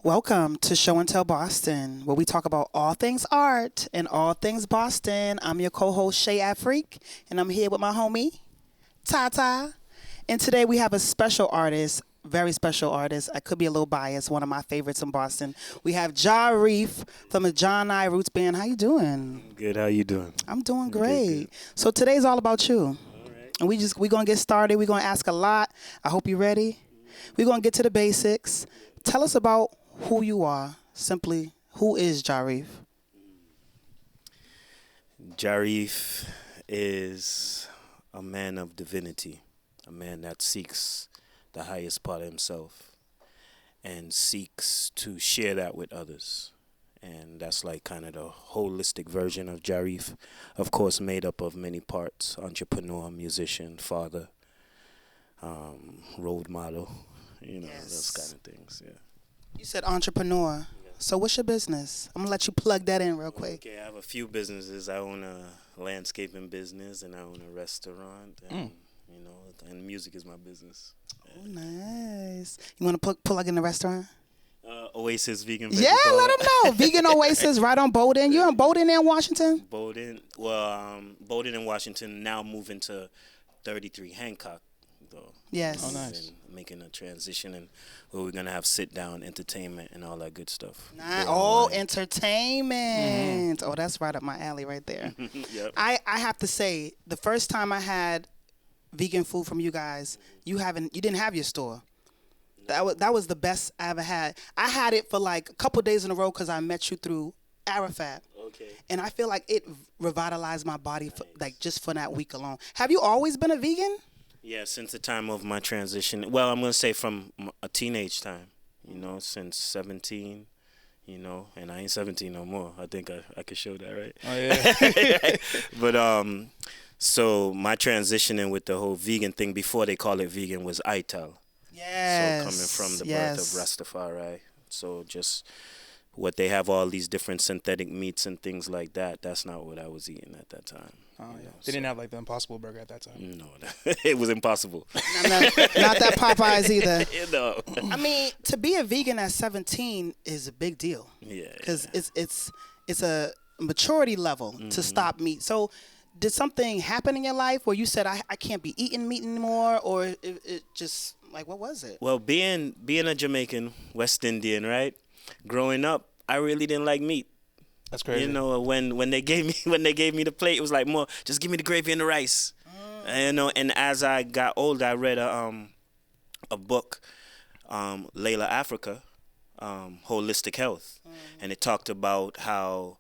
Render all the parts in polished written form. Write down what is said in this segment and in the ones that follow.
Welcome to Show and Tell Boston, where we talk about all things art and all things Boston. I'm your co-host Shay Afrique, and I'm here with my homie Tata. And today we have a special artist, very special artist. I could be a little biased, one of my favorites in Boston. We have Jahriffe from the John I Roots Band. How you doing? Good. How you doing? I'm doing great. Good. So today's all about you. All right. And we're gonna get started. We're gonna ask a lot. I hope you're ready. We're gonna get to the basics. Tell us about who you are. Simply, who is Jahriffe? Jahriffe is a man of divinity, a man that seeks the highest part of himself and seeks to share that with others. And that's like kind of the holistic version of Jahriffe, of course, made up of many parts: entrepreneur, musician, father, role model, those kind of things, yeah. You said entrepreneur. Yeah. So what's your business? I'm going to let you plug that in real quick. Okay, I have a few businesses. I own a landscaping business and I own a restaurant. And, and music is my business. Oh, nice. You want to plug in the restaurant? Oasis Vegan. Yeah, let them know. Vegan Oasis right on Bowdoin. You on Bowdoin in Washington? Bowdoin in Washington, now moving to 33 Hancock. Though. Yes. Oh, nice. And making a transition, and where we're going to have sit-down entertainment and all that good stuff. Nice. Oh, entertainment. Mm-hmm. Oh, that's right up my alley right there. Yep. I have to say, the first time I had vegan food from you guys, you didn't have your store. That was the best I ever had. I had it for like a couple days in a row because I met you through Jahriffe. Okay. And I feel like it revitalized my body just for that week alone. Have you always been a vegan? Yeah, since the time of my transition. Well, I'm going to say from a teenage time, since 17, and I ain't 17 no more. I think I could show that, right? Oh, yeah. But, so my transitioning with the whole vegan thing, before they call it vegan, was ITAL. Yes. So coming from the birth of Rastafari. So just what they have, all these different synthetic meats and things like that, that's not what I was eating at that time. Oh, yeah. They didn't have like the Impossible Burger at that time. No, it was impossible. Not that Popeyes either. I mean, to be a vegan at 17 is a big deal. Yeah. Because it's a maturity level to stop meat. So did something happen in your life where you said, I can't be eating meat anymore? Or it just, like, what was it? Well, being a Jamaican, West Indian, right? Growing up, I really didn't like meat. That's crazy. When they gave me the plate, it was like, more just give me the gravy and the rice. And as I got older, I read a book, Layla Africa, Holistic Health, and it talked about how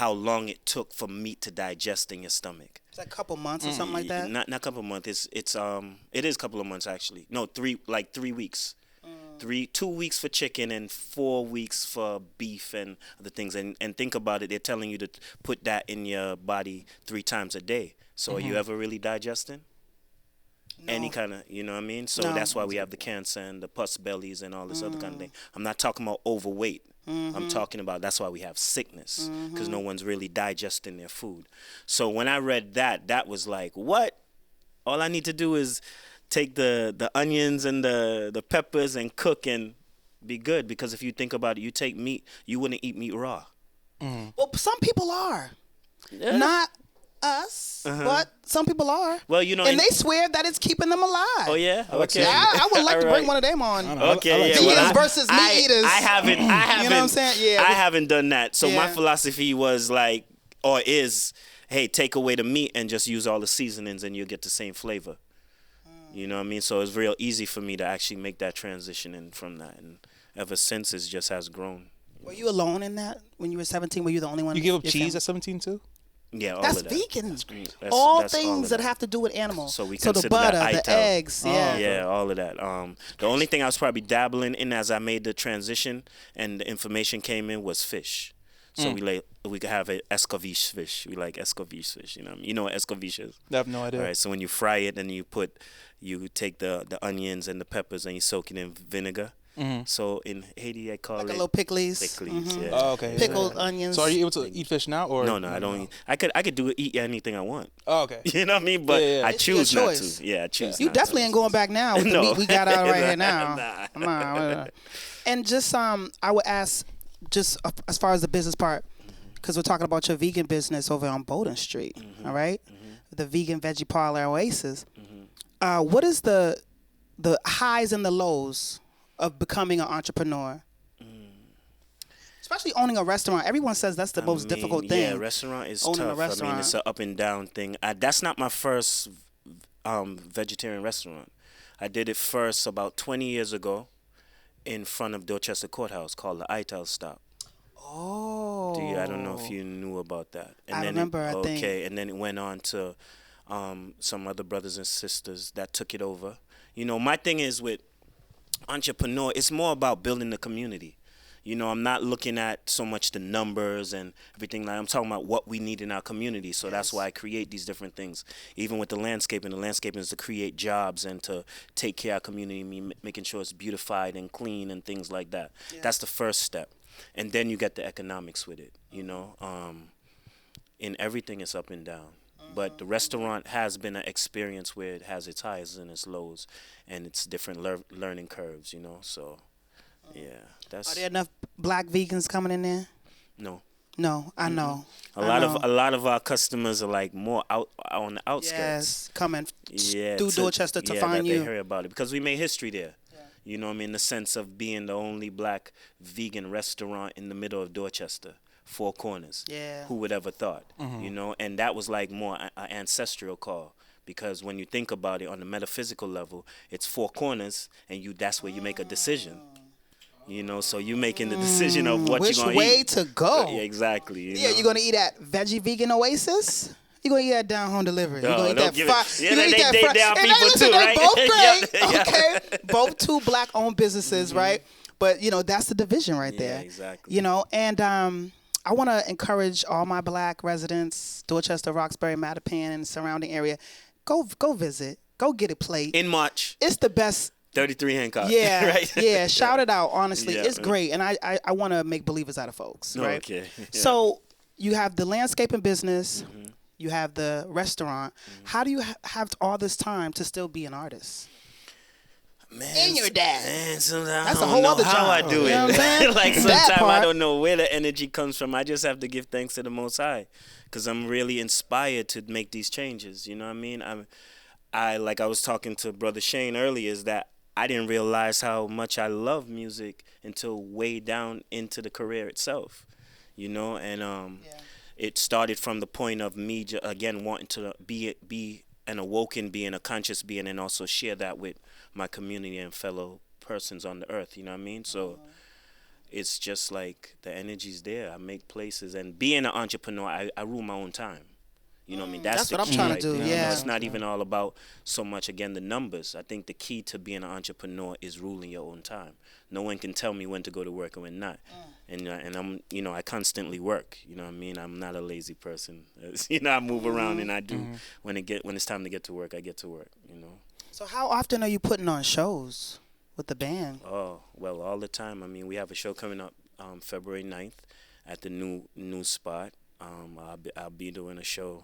long it took for meat to digest in your stomach. It's like a couple months or something like that. Not a couple months. It is a couple of months actually. No, 3 weeks. 2 weeks for chicken and 4 weeks for beef and other things. And think about it, they're telling you to put that in your body 3 times a day. So are you ever really digesting? No. Any kind of, you know what I mean? So that's why we have the cancer and the pus bellies and all this other kind of thing. I'm not talking about overweight. I'm talking about, that's why we have sickness, because no one's really digesting their food. So when I read that was like, what? All I need to do is take the onions and the peppers and cook and be good. Because if you think about it, you take meat, you wouldn't eat meat raw. Well, some people are. Yeah. Not us, but some people are. Well, and they swear that it's keeping them alive. Oh, yeah? Okay. Yeah, I would like to bring one of them on. Okay, yeah. Vegans versus meat eaters. I haven't. You know what I'm saying? Yeah. I haven't done that. So my philosophy was like, or is, hey, take away the meat and just use all the seasonings and you'll get the same flavor. You know what I mean? So it's real easy for me to actually make that transition and from that. And ever since, it just has grown. Were you alone in that when you were 17? Were you the only one? You give up cheese at 17 too? Yeah, all that's of that. Vegan. That's all that's things all that have to do with animals. So the butter, the eggs. Yeah, all of that. The only thing I was probably dabbling in as I made the transition and the information came in was fish. So we could have an escovitch fish. We like escovitch fish. You know what escovitch is? I have no idea. All right. So when you fry it and you take the onions and the peppers and you soak it in vinegar, So in Haiti, I call Like it a little pickles. pickles. Yeah. Oh, okay. Pickled Yeah. onions. So are you able to eat fish now, or No, I don't. I could do eat anything I want. Oh, okay. You know what I mean? But Yeah, yeah. I It's your choose not choice. to. Yeah, I choose. You not definitely to. ain't going back now with the No. meat we got out right here now. Nah. Nah. And just I would ask, just as far as the business part, because we're talking about your vegan business over on Bowden Street, all right? The vegan veggie parlor Oasis. What is the highs and the lows of becoming an entrepreneur? Especially owning a restaurant. Everyone says that's the most difficult thing. Yeah, restaurant is owning tough. a restaurant. I mean, it's an up and down thing. That's not my first vegetarian restaurant. I did it first about 20 years ago in front of Dorchester Courthouse called the Ital Stop. Oh. I don't know if you knew about that. And I then remember, I think. Okay, and then it went on to some other brothers and sisters that took it over. You know, my thing is with entrepreneur, it's more about building the community. You know, I'm not looking at so much the numbers and everything. Like, I'm talking about what we need in our community. So that's why I create these different things. Even with the landscaping is to create jobs and to take care of our community, making sure it's beautified and clean and things like that. Yeah. That's the first step. And then you get the economics with it, you know. In everything, it's up and down. But the restaurant has been an experience where it has its highs and its lows, and it's different learning curves, you know. So, yeah, that's. Are there enough black vegans coming in there? No. No, I know. A lot of our customers are like more out on the outskirts. Yes, coming through Dorchester to find you. They hear about it because we made history there. Yeah. You know what I mean? In the sense of being the only black vegan restaurant in the middle of Dorchester. 4 corners. Yeah. Who would ever thought? You know, and that was like more an ancestral call, because when you think about it on the metaphysical level, it's 4 corners, and that's where you make a decision. You know, so you making the decision of what you're gonna eat. Which way to go? Yeah, exactly. You're gonna eat at Veggie Vegan Oasis. You're gonna eat that down home delivery. You're gonna eat that Yeah, they down people too, right? They both great. Yeah. Okay, both 2 black-owned businesses, right? But you know, that's the division right there. Exactly. You know, and I want to encourage all my black residents, Dorchester, Roxbury, Mattapan, and surrounding area, go visit, go get a plate in March. It's the best. 33 Hancock. Yeah, right. Yeah. Shout it out. Honestly, Yeah, it's great, and I want to make believers out of folks. Right. Okay. Yeah. So you have the landscaping business, you have the restaurant. How do you have all this time to still be an artist? Man, and your dad. Man, sometimes that's I a whole other job. How I do you know it. What I'm saying? Like sometimes I don't know where the energy comes from. I just have to give thanks to the Most High, because I'm really inspired to make these changes. You know what I mean? I like I was talking to Brother Shane earlier, is that I didn't realize how much I love music until way down into the career itself. You know, and it started from the point of me again wanting to be an awoken being, a conscious being, and also share that with my community and fellow persons on the earth. You know what I mean? So it's just like the energy's there. I make places, and being an entrepreneur, I rule my own time. You know what I mean? That's what I'm trying to do. You know, Yeah. it's not even all about so much, again, the numbers. I think the key to being an entrepreneur is ruling your own time. No one can tell me when to go to work and when not. And I'm, you know, I constantly work. You know what I mean? I'm not a lazy person. You know, I move around, and I do. When it's time to get to work, I get to work. You know. So how often are you putting on shows with the band? Oh, well, all the time. I mean, we have a show coming up February 9th at the new spot. I'll be doing a show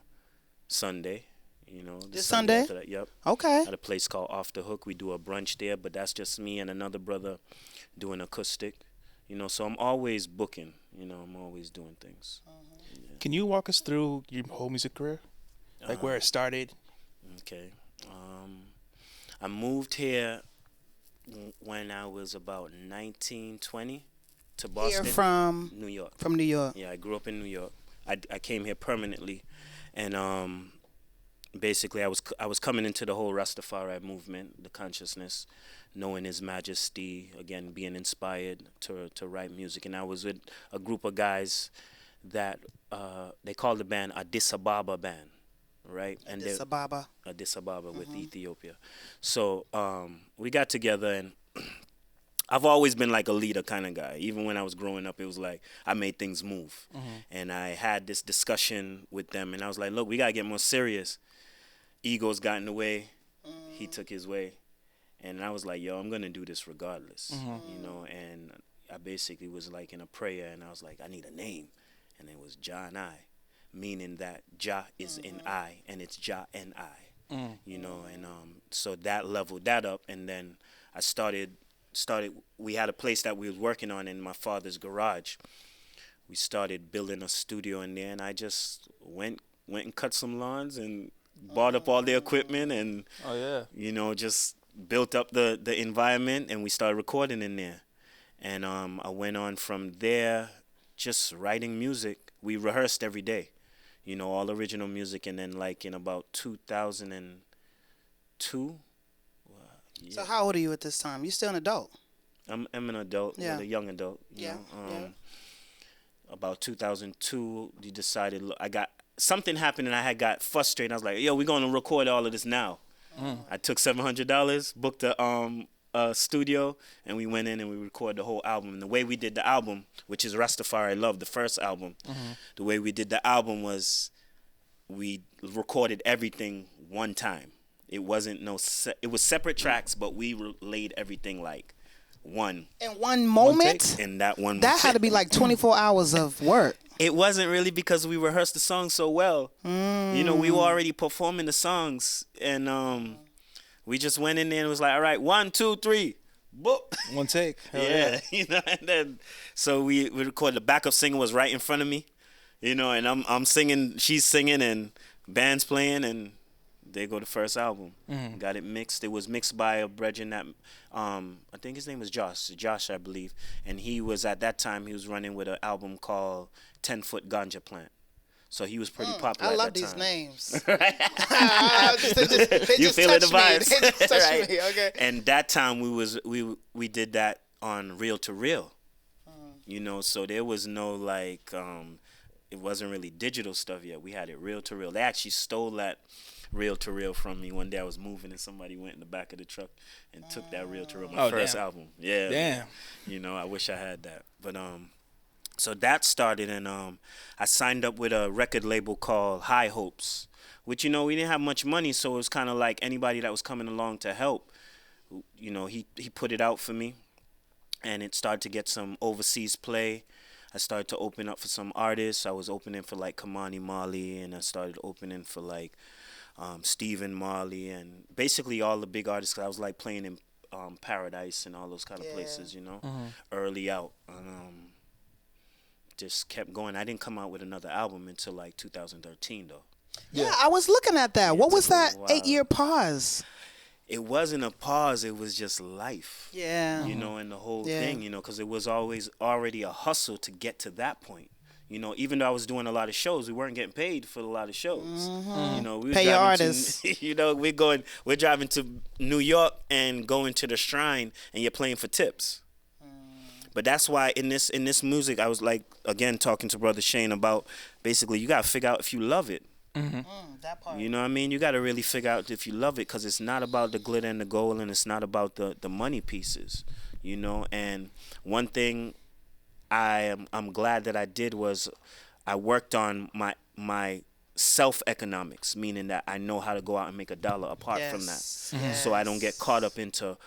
Sunday, you know. This Sunday? Yep. Okay. At a place called Off the Hook. We do a brunch there, but that's just me and another brother doing acoustic. You know, so I'm always booking. You know, I'm always doing things. Yeah. Can you walk us through your whole music career? Like where it started? Okay. I moved here when I was about 19, 20 to Boston. Here from? New York. From New York. Yeah, I grew up in New York. I came here permanently. And basically, I was coming into the whole Rastafari movement, the consciousness, knowing His Majesty, again, being inspired to write music. And I was with a group of guys that they called the band Addis Ababa Band, right? Addis Ababa. Addis Ababa with Ethiopia. So we got together, and I've always been like a leader kind of guy. Even when I was growing up, it was like I made things move. And I had this discussion with them, and I was like, look, we got to get more serious. Egos got in the way. He took his way. And I was like, yo, I'm gonna do this regardless, you know. And I basically was like in a prayer, and I was like, I need a name, and it was Jah and I, meaning that Jah is in I, and it's Jah and I, you know. And so that leveled that up, and then I started. We had a place that we was working on in my father's garage. We started building a studio in there, and I just went and cut some lawns and bought up all the equipment, and Oh yeah. you know, just built up the environment, and we started recording in there. And I went on from there, just writing music. We rehearsed every day, you know, all original music. And then like in about 2002. Yeah. So how old are you at this time? You still an adult? I'm an adult, Yeah. a young adult. You Yeah, know? yeah. About 2002, you decided, look, I got something happened, and I had got frustrated. I was like, yo, we're going to record all of this now. I took $700, booked a studio, and we went in and we recorded the whole album. And the way we did the album, which is Rastafari Love, the first album, the way we did the album was we recorded everything one time. It wasn't it was separate tracks, but we laid everything like one. In one moment? In that one That had to be like 24 hours of work. It wasn't really, because we rehearsed the songs so well. You know, we were already performing the songs, and we just went in there and was like, all right, 1, 2, 3, boop. One take. Hell Yeah, you know, and then so we recorded. The backup singer was right in front of me, you know, and I'm singing, she's singing, and band's playing, and there go the first album. Got it mixed. It was mixed by a brethren that I think his name was Josh, I believe, and he was at that time he was running with an album called 10-Foot Ganja Plant. So he was pretty popular. I at love that these time. names. They You just feeling the touch me. vibes, They just touch right? me. Okay. And that time we did that on reel to reel, you know. So there was no like it wasn't really digital stuff yet. We had it reel to reel. They actually stole that reel to reel from me one day. I was moving and somebody went in the back of the truck and took that reel to reel. My first album. Yeah. Damn. You know, I wish I had that, but so that started, and I signed up with a record label called High Hopes, which, you know, we didn't have much money, so it was kind of like anybody that was coming along to help, you know, he put it out for me, and it started to get some overseas play. I started to open up for some artists. I was opening for like Kamani Marley, and I started opening for like Stephen Marley, and basically all the big artists. 'Cause I was like playing in Paradise and all those kind of places, you know, early out. Just kept going. I didn't come out with another album until like 2013 though. Yeah, I was looking at that. What was took a that while. 8-year pause? It wasn't a pause, it was just life. Yeah. You know, and the whole Yeah. thing, you know, because it was always already a hustle to get to that point. You know, even though I was doing a lot of shows, we weren't getting paid for a lot of shows. You know, we were Pay your driving artists. you know, we're driving to New York and going to the Shrine, and you're playing for tips. But that's why in this music, I was like, again, talking to Brother Shane about basically you got to figure out if you love it. That part. You know what I mean? You got to really figure out if you love it, because it's not about the glitter and the gold, and it's not about the money pieces, you know. And one thing I'm glad that I did was I worked on my self-economics, meaning that I know how to go out and make a dollar apart from that. So I don't get caught up into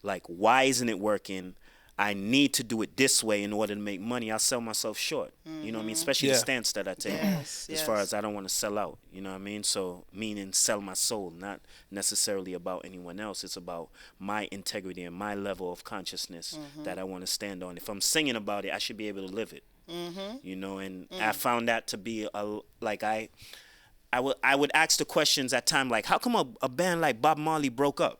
like, why isn't it working? I need to do it this way in order to make money. I'll sell myself short. You know what I mean? Especially the stance that I take. As far as I don't want to sell out. You know what I mean? So meaning sell my soul, not necessarily about anyone else. It's about my integrity and my level of consciousness that I want to stand on. If I'm singing about it, I should be able to live it. You know, and I found that to be I would ask the questions at time like, how come a band like Bob Marley broke up?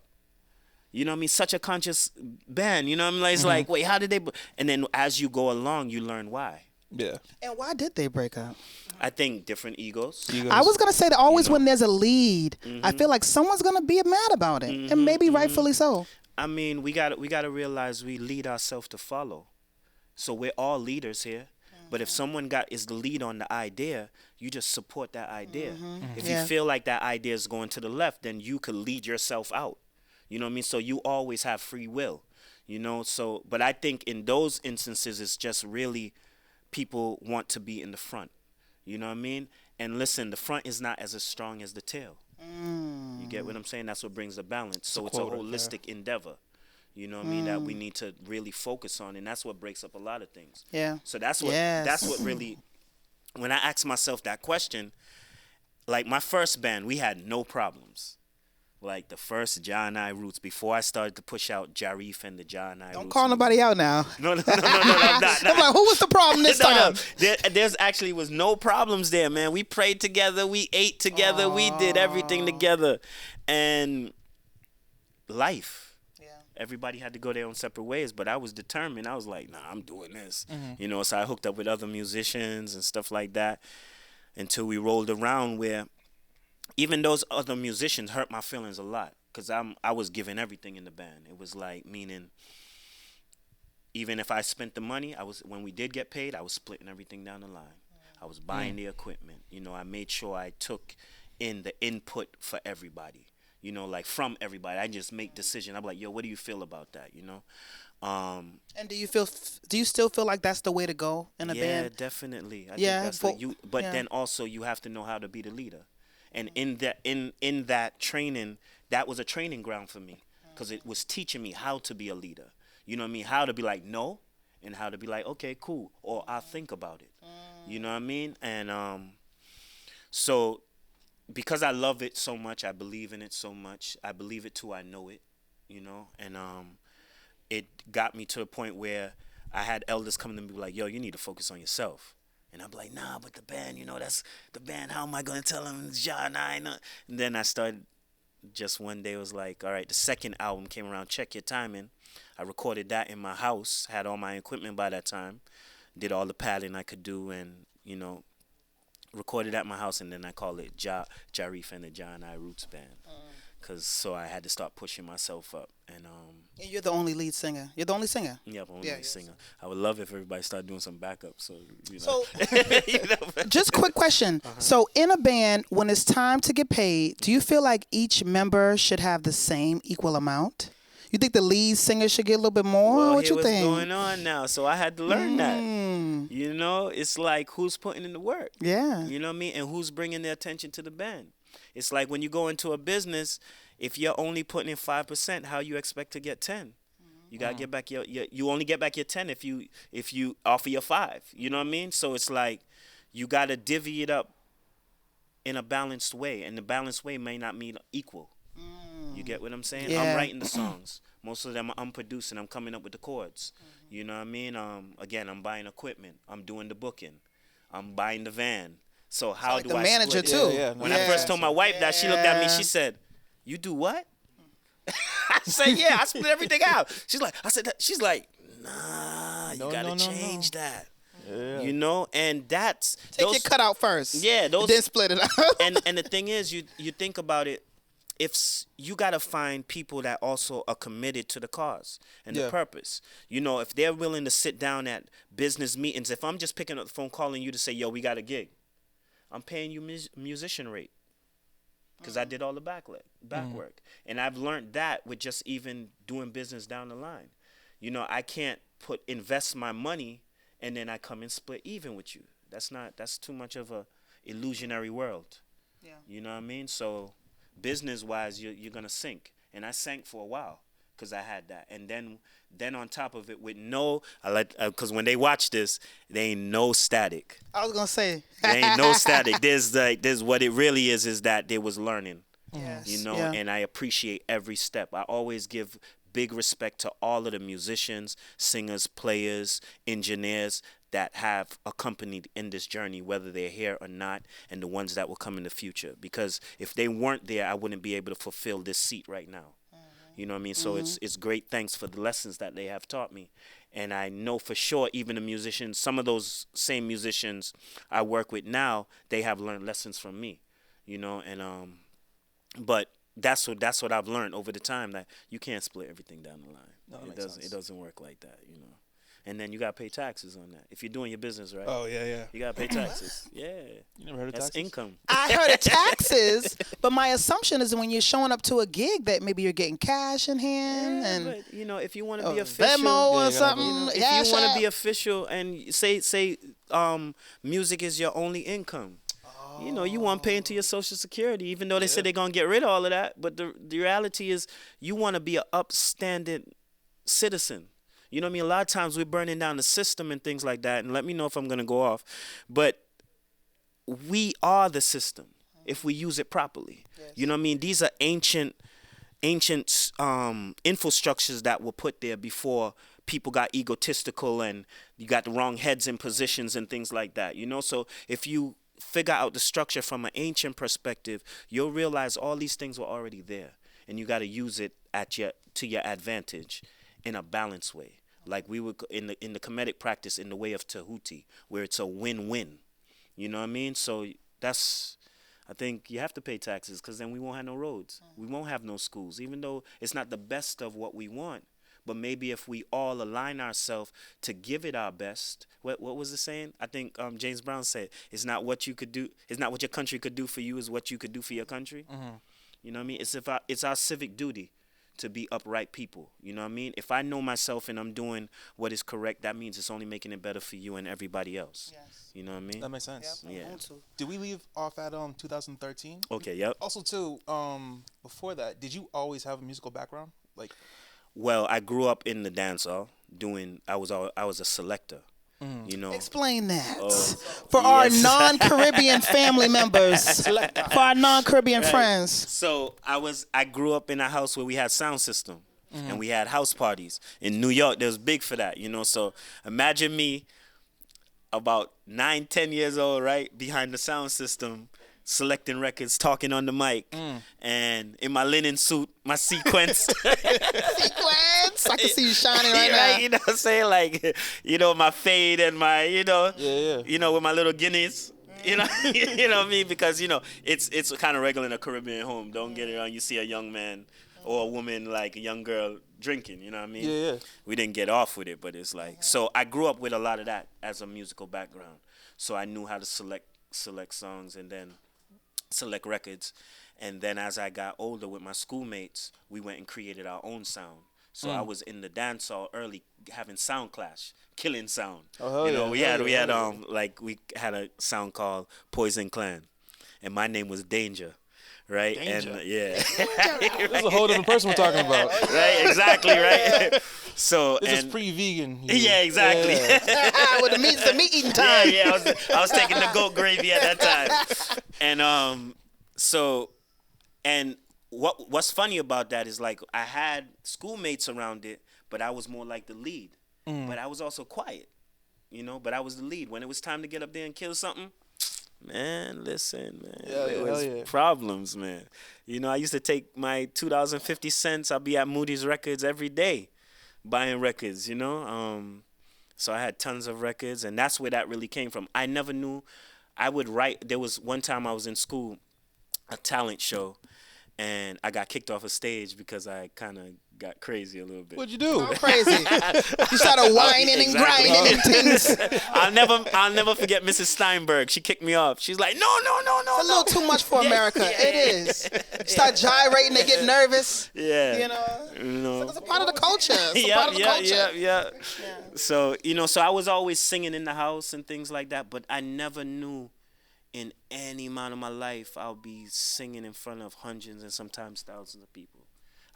You know what I mean? Such a conscious band. You know what I mean? Like, it's like, wait, how did they? And then as you go along, you learn why. Yeah. And why did they break up? I think different egos. I was going to say that always when there's a lead, I feel like someone's going to be mad about it. And maybe rightfully so. I mean, we got to realize we lead ourselves to follow. So we're all leaders here. But if someone is the lead on the idea, you just support that idea. If you feel like that idea is going to the left, then you could lead yourself out. You know what I mean? So you always have free will, you know? So, but I think in those instances, it's just really people want to be in the front. You know what I mean? And listen, the front is not as strong as the tail. You get what I'm saying? That's what brings the balance. So it's a quota, yeah. holistic endeavor. You know what I mean? That we need to really focus on, and that's what breaks up a lot of things. Yeah. So that's what really, when I ask myself that question, like my first band, we had no problems. Like the first John I Roots, before I started to push out Jahriffe and the John I Roots. Don't call nobody out now. No, I'm not. I'm like, who was the problem this time? There's actually was no problems there, man. We prayed together, we ate together, we did everything together, and life. Yeah. Everybody had to go their own separate ways, but I was determined. I was like, nah, I'm doing this. You know, so I hooked up with other musicians and stuff like that until we rolled around where even those other musicians hurt my feelings a lot because I was giving everything in the band. It was like, meaning even if I spent the money, when we did get paid, I was splitting everything down the line. I was buying the equipment. You know, I made sure I took in the input for everybody. You know, like from everybody. I just make decisions. I'm like, yo, what do you feel about that? You know. And do you still feel like that's the way to go in a band? Yeah, definitely. I think that's but then also you have to know how to be the leader. And in that training, that was a training ground for me because it was teaching me how to be a leader. You know what I mean? How to be like, no, and how to be like, okay, cool, or I'll think about it. You know what I mean? And so because I love it so much, I believe in it so much, I believe it till I know it, you know? And it got me to a point where I had elders come to me like, yo, you need to focus on yourself. And I'm like, nah, but the band, you know, that's the band. How am I going to tell them, John, I know? And then I started, just one day, it was like, all right, the second album came around, Check Your Timing. I recorded that in my house, had all my equipment by that time, did all the padding I could do, and, you know, recorded at my house, and then I called it Jahriffe and the John I Roots Band. So I had to start pushing myself up. And you're the only lead singer. You're the only singer. Yeah, I'm only singer. I would love if everybody started doing some backup. So, you know. So, just quick question. So, in a band, when it's time to get paid, do you feel like each member should have the same equal amount? You think the lead singer should get a little bit more? Well, what you think? What's going on now? So I had to learn that. You know, it's like who's putting in the work. Yeah. You know what I mean? And who's bringing their attention to the band. It's like when you go into a business, if you're only putting in 5%, how you expect to get 10? You gotta get back you only get back your 10 if you offer your 5. You know what I mean? So it's like you gotta divvy it up in a balanced way, and the balanced way may not mean equal. You get what I'm saying? Yeah. I'm writing the songs. Most of them I'm producing. I'm coming up with the chords. You know what I mean? Again, I'm buying equipment. I'm doing the booking. I'm buying the van. So how do I manager split too? it? When I first told my wife that, she looked at me. She said, "You do what?" I said, "Yeah, I split everything out." She's like, "Nah, you gotta change that." Yeah. You know, and that's take your cut out first. Yeah, then split it out. and the thing is, you think about it. If you gotta find people that also are committed to the cause and the purpose, you know, if they're willing to sit down at business meetings. If I'm just picking up the phone calling you to say, "Yo, we got a gig," I'm paying you musician rate because I did all the back work, and I've learned that with just even doing business down the line. You know, I can't invest my money and then I come and split even with you. That's too much of a illusionary world. Yeah. You know what I mean? So business-wise, you're going to sink. And I sank for a while because I had that. And then on top of it, with because when they watch this, there ain't no static. I was going to say. There ain't no static. There's what it really is that they was learning. Yes. You know, and I appreciate every step. I always give big respect to all of the musicians, singers, players, engineers that have accompanied in this journey, whether they're here or not, and the ones that will come in the future. Because if they weren't there, I wouldn't be able to fulfill this seat right now. You know what I mean? So it's great thanks for the lessons that they have taught me. And I know for sure even the musicians, some of those same musicians I work with now, they have learned lessons from me. You know, and but that's what I've learned over the time, that you can't split everything down the line. No, it doesn't work like that, you know. And then you gotta pay taxes on that if you're doing your business right. Oh yeah. You gotta pay taxes. Yeah. You never heard of That's taxes? income. I heard of taxes, but my assumption is when you're showing up to a gig that maybe you're getting cash in hand and but, you know, if you want to be official, Venmo or something. If you want to be official and say music is your only income. You know, you want to pay into your Social Security, even though they say they're going to get rid of all of that. But the reality is you want to be an upstanding citizen. You know what I mean? A lot of times we're burning down the system and things like that. And let me know if I'm going to go off. But we are the system if we use it properly. Yes. You know what I mean? These are ancient infrastructures that were put there before people got egotistical and you got the wrong heads in positions and things like that. You know, so if you figure out the structure from an ancient perspective, you'll realize all these things were already there, and you got to use it to your advantage in a balanced way. Like we would in the Kemetic practice in the way of Tahuti, where it's a win-win. You know what I mean? So I think you have to pay taxes because then we won't have no roads. We won't have no schools, even though it's not the best of what we want. But maybe if we all align ourselves to give it our best, what was the saying? I think James Brown said, "It's not what you could do. It's not what your country could do for you. Is what you could do for your country." Mm-hmm. You know what I mean? It's our civic duty to be upright people. You know what I mean? If I know myself and I'm doing what is correct, that means it's only making it better for you and everybody else. Yes. You know what I mean? That makes sense. Yep, yeah. Did we leave off at 2013? Okay. Yep. Also, too, before that, did you always have a musical background? Like. Well, I grew up in the dancehall I was a selector. You know. Explain that for our non-Caribbean family members, for our non-Caribbean friends. So I grew up in a house where we had sound system and we had house parties in New York. They was big for that, you know. So imagine me, about 9-10 years old, right, behind the sound system, selecting records, talking on the mic, and in my linen suit, my sequence. Sequence? I can see you shining right now. You know what I'm saying? Like, you know, my fade and my, you know, with my little guineas. You know, you know what I mean? Because, you know, it's kind of regular in a Caribbean home. Don't get it wrong. You see a young man or a woman, like a young girl, drinking. You know what I mean? Yeah. We didn't get off with it, but it's like, so I grew up with a lot of that as a musical background. So I knew how to select songs and then select records. And then as I got older with my schoolmates, we went and created our own sound. So I was in the dancehall early, having sound clash, killing sound. Oh, you know, we had we had a sound called Poison Clan, and my name was Danger, right? Danger. And yeah, This is a whole different person we're talking about. Right? Exactly, right. So this is pre-vegan. Yeah, exactly. Yeah. With the meat eating time. Yeah. I was taking the goat gravy at that time, and what's funny about that is like I had schoolmates around it, but I was more like the lead. But I was also quiet, you know. But I was the lead when it was time to get up there and kill something. Man, listen, man. There was problems, man. You know, I used to take my $2.50. I'll be at Moody's Records every day, buying records. You know, so I had tons of records, and that's where that really came from. I never knew I would write. There was one time I was in school, a talent show, and I got kicked off a stage because I kind of got crazy a little bit. What'd you do? How crazy? You started whining and grinding and things. I'll never forget Mrs. Steinberg. She kicked me off. She's like, no. It's a little too much for America. It is. Start gyrating, they get nervous. Yeah. You know. It's a part of the culture. It's a part of the culture. Yeah. So, you know, so I was always singing in the house and things like that, but I never knew in any amount of my life I'll be singing in front of hundreds and sometimes thousands of people.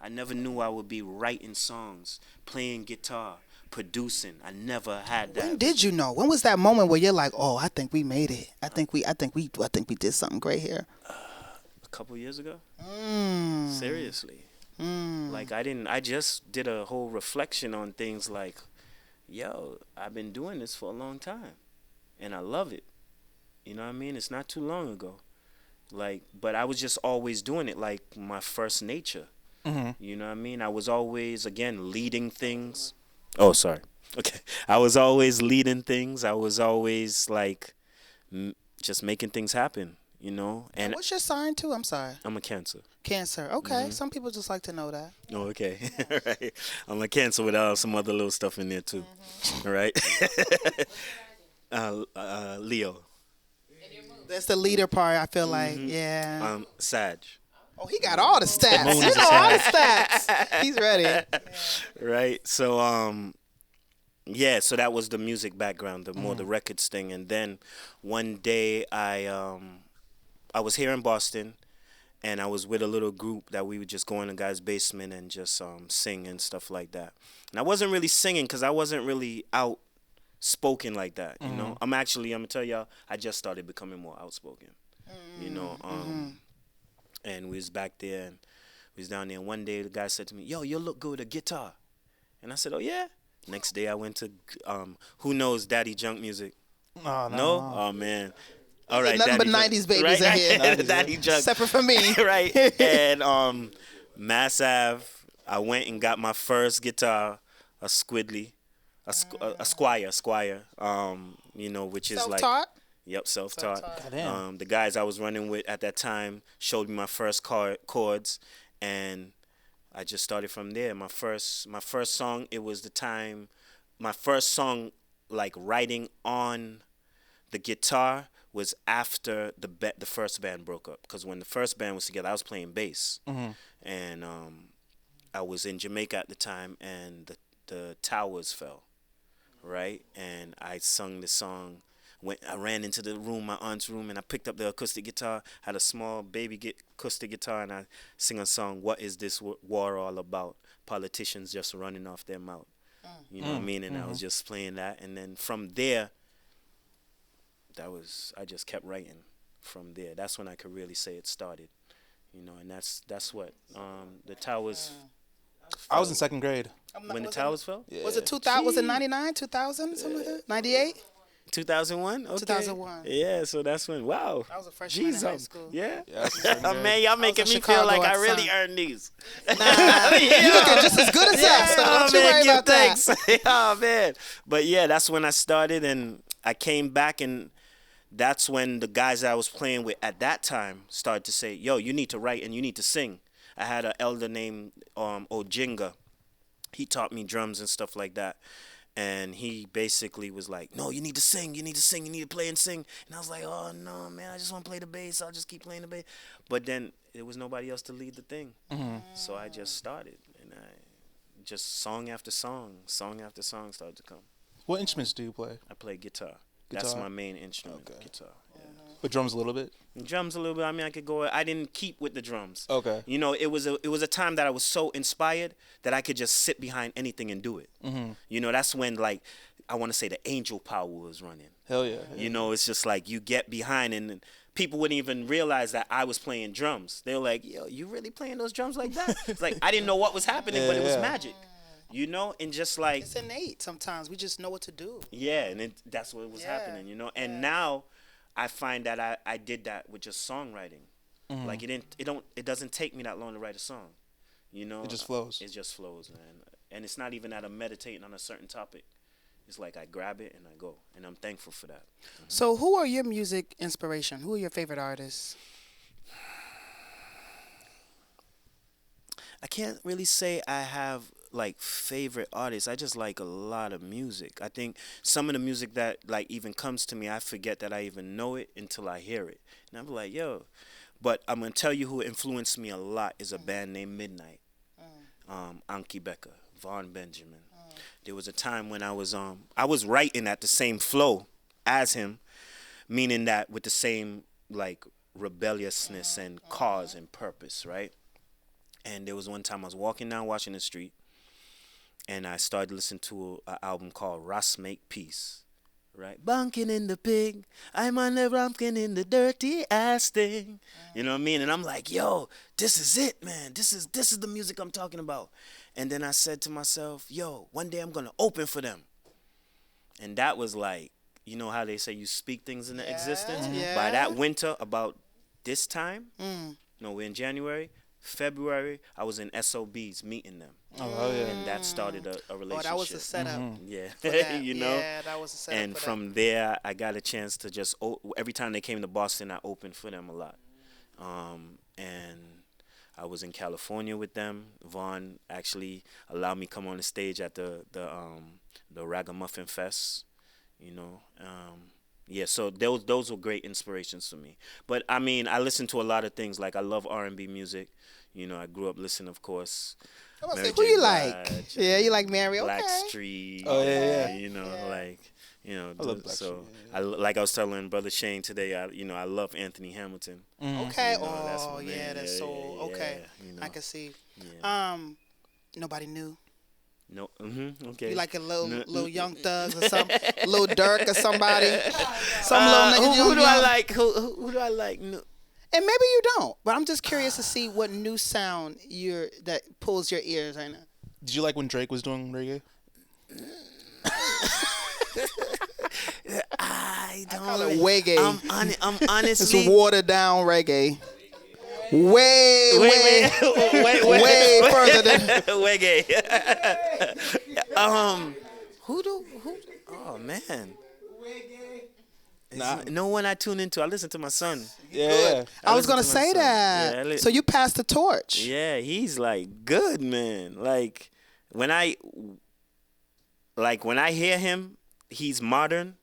I never knew I would be writing songs, playing guitar, producing. I never had that. When did you know? When was that moment where you're like, "Oh, I think we made it. I think we did something great here." A couple years ago. Seriously. Like I just did a whole reflection on things like, yo, I've been doing this for a long time and I love it. You know what I mean? It's not too long ago. Like, but I was just always doing it like my first nature. You know what I mean? I was always, again, leading things. Oh, sorry. Okay. I was always leading things. I was always, like, just making things happen, you know? And what's your sign, too? I'm sorry. I'm a Cancer. Cancer. Okay. Some people just like to know that. Oh, okay. Right. I'm a Cancer with some other little stuff in there, too. All right? Leo. That's the leader part, I feel like. Yeah. Sag. Oh, he got all the stats. He know all the stats. He's ready. Right. So, so that was the music background, the more the records thing. And then one day I I was here in Boston, and I was with a little group that we would just go in the guy's basement and just sing and stuff like that. And I wasn't really singing because I wasn't really outspoken like that. You know, I'm gonna tell y'all, I just started becoming more outspoken. You know, and we was back there and we was down there. And one day the guy said to me, "Yo, you look good with a guitar," and I said, "Oh yeah." Next day I went to who knows Daddy Junk Music? Oh, No? Oh man. All right, Nothing but Daddy 90s babies in here. 90s, Daddy Junk. Separate from me. Right. And Mass Ave, I went and got my first guitar, a Squidly, a Squire, you know, which is like Self-taught? yep, self-taught. Goddamn. The guys I was running with at that time showed me my first chords, and I just started from there. My first song, it was the time, my first song like writing on the guitar was after the first band broke up. Because when the first band was together, I was playing bass, and I was in Jamaica at the time, and the towers fell, right? And I sung the song. I ran into the room, my aunt's room, and I picked up the acoustic guitar, had a small baby acoustic guitar, and I sing a song, "What is this war all about? Politicians just running off their mouth." You know what I mean? And I was just playing that, and then from there, I just kept writing from there. That's when I could really say it started. You know, and that's what the towers. I was in second grade. When the towers fell? Yeah. Was it 2000? Was it 99, 2000, something like that? 98? 2001? Okay. 2001. Yeah, so that's when, wow. I was a freshman in high Jeez, school. Yeah? Yeah, I was in second grade. Man, y'all making in me feel Chicago like at I the really time. earned these. You looking just as good as us, so don't you man, worry give about that. thanks. Oh, man. But yeah, that's when I started, and I came back, and that's when the guys that I was playing with at that time started to say, "Yo, you need to write and you need to sing." I had an elder named Ojinga. He taught me drums and stuff like that. And he basically was like, "No, you need to sing, you need to sing, you need to play and sing." And I was like, "Oh, no, man, I just want to play the bass. I'll just keep playing the bass." But then there was nobody else to lead the thing. So I just started. And I just song after song started to come. What instruments do you play? I play guitar. That's Guitar? my main instrument, Okay. guitar. Yeah. But drums a little bit? Drums a little bit. I mean, I could go. I didn't keep with the drums. Okay. You know, it was a time that I was so inspired that I could just sit behind anything and do it. You know, that's when like I want to say the angel power was running. Hell yeah. You know, it's just like you get behind and people wouldn't even realize that I was playing drums. They were like, "Yo, you really playing those drums like that?" It's like I didn't know what was happening, but it was Yeah. magic. You know, and just like It's innate sometimes. We just know what to do. yeah, and that's what was happening, you know. And now I find that I did that with just songwriting. Like it doesn't take me that long to write a song. You know, It just flows. It just flows, man. And it's not even that I'm meditating on a certain topic. It's like I grab it and I go, and I'm thankful for that. So who are your music inspiration? Who are your favorite artists? I can't really say I have like favorite artists. I just like a lot of music. I think some of the music that like even comes to me, I forget that I even know it until I hear it. And I'm like, yo. But I'm gonna tell you who influenced me a lot is a band named Midnight. Anki Becker, Vaughn Benjamin. There was a time when I was writing at the same flow as him, meaning that with the same like rebelliousness and cause and purpose, right? And there was one time I was walking down Washington Street, and I started listening to an album called Ross Make Peace, right? Bunking in the pig, I'm on the rumpkin in the dirty ass thing. You know what I mean? And I'm like, yo, this is it, man. This is the music I'm talking about. And then I said to myself, yo, one day I'm gonna open for them. And that was like, you know how they say you speak things into existence? yeah. By that winter, about this time, no, we're in January, February, I was in SOBs meeting them. Oh, yeah. And that started a relationship. Oh, that was the setup. Yeah, for that. you know? Yeah, that was the setup. And for from there, I got a chance to just, every time they came to Boston, I opened for them a lot. And I was in California with them. Vaughn actually allowed me to come on the stage at the Ragamuffin Fest, you know. Yeah, so those were great inspirations for me. But I mean, I listen to a lot of things. Like I love R&B music. You know, I grew up listening, of course. I was Mary say, who J. you like? Blige, Yeah, you like Mary. Okay. Blackstreet. Oh, yeah, yeah. You know, like You know, I love Black so Sheep, yeah. like I was telling Brother Shane today, I love Anthony Hamilton. Okay. You know, that's my Oh, yeah, man. that's soul. Yeah, Okay. you know. I can see. Yeah. Nobody knew. No. Okay. You like a little No, little Young Thugs or something, little Dirk or somebody, some little nigga. Who do I young- like? Who do I like? No. And maybe you don't, but I'm just curious to see what new sound that pulls your ears right now. Did you like when Drake was doing reggae? I don't. Call it reggae. I'm It's honestly. watered down reggae. Way further than. Reggae. Who? Oh man. Nah. No one I tune into. I listen to my son. Yeah. I was listen gonna to my say son. that. Yeah, So you passed the torch. Yeah, he's like good, man. Like when I hear him, he's modern.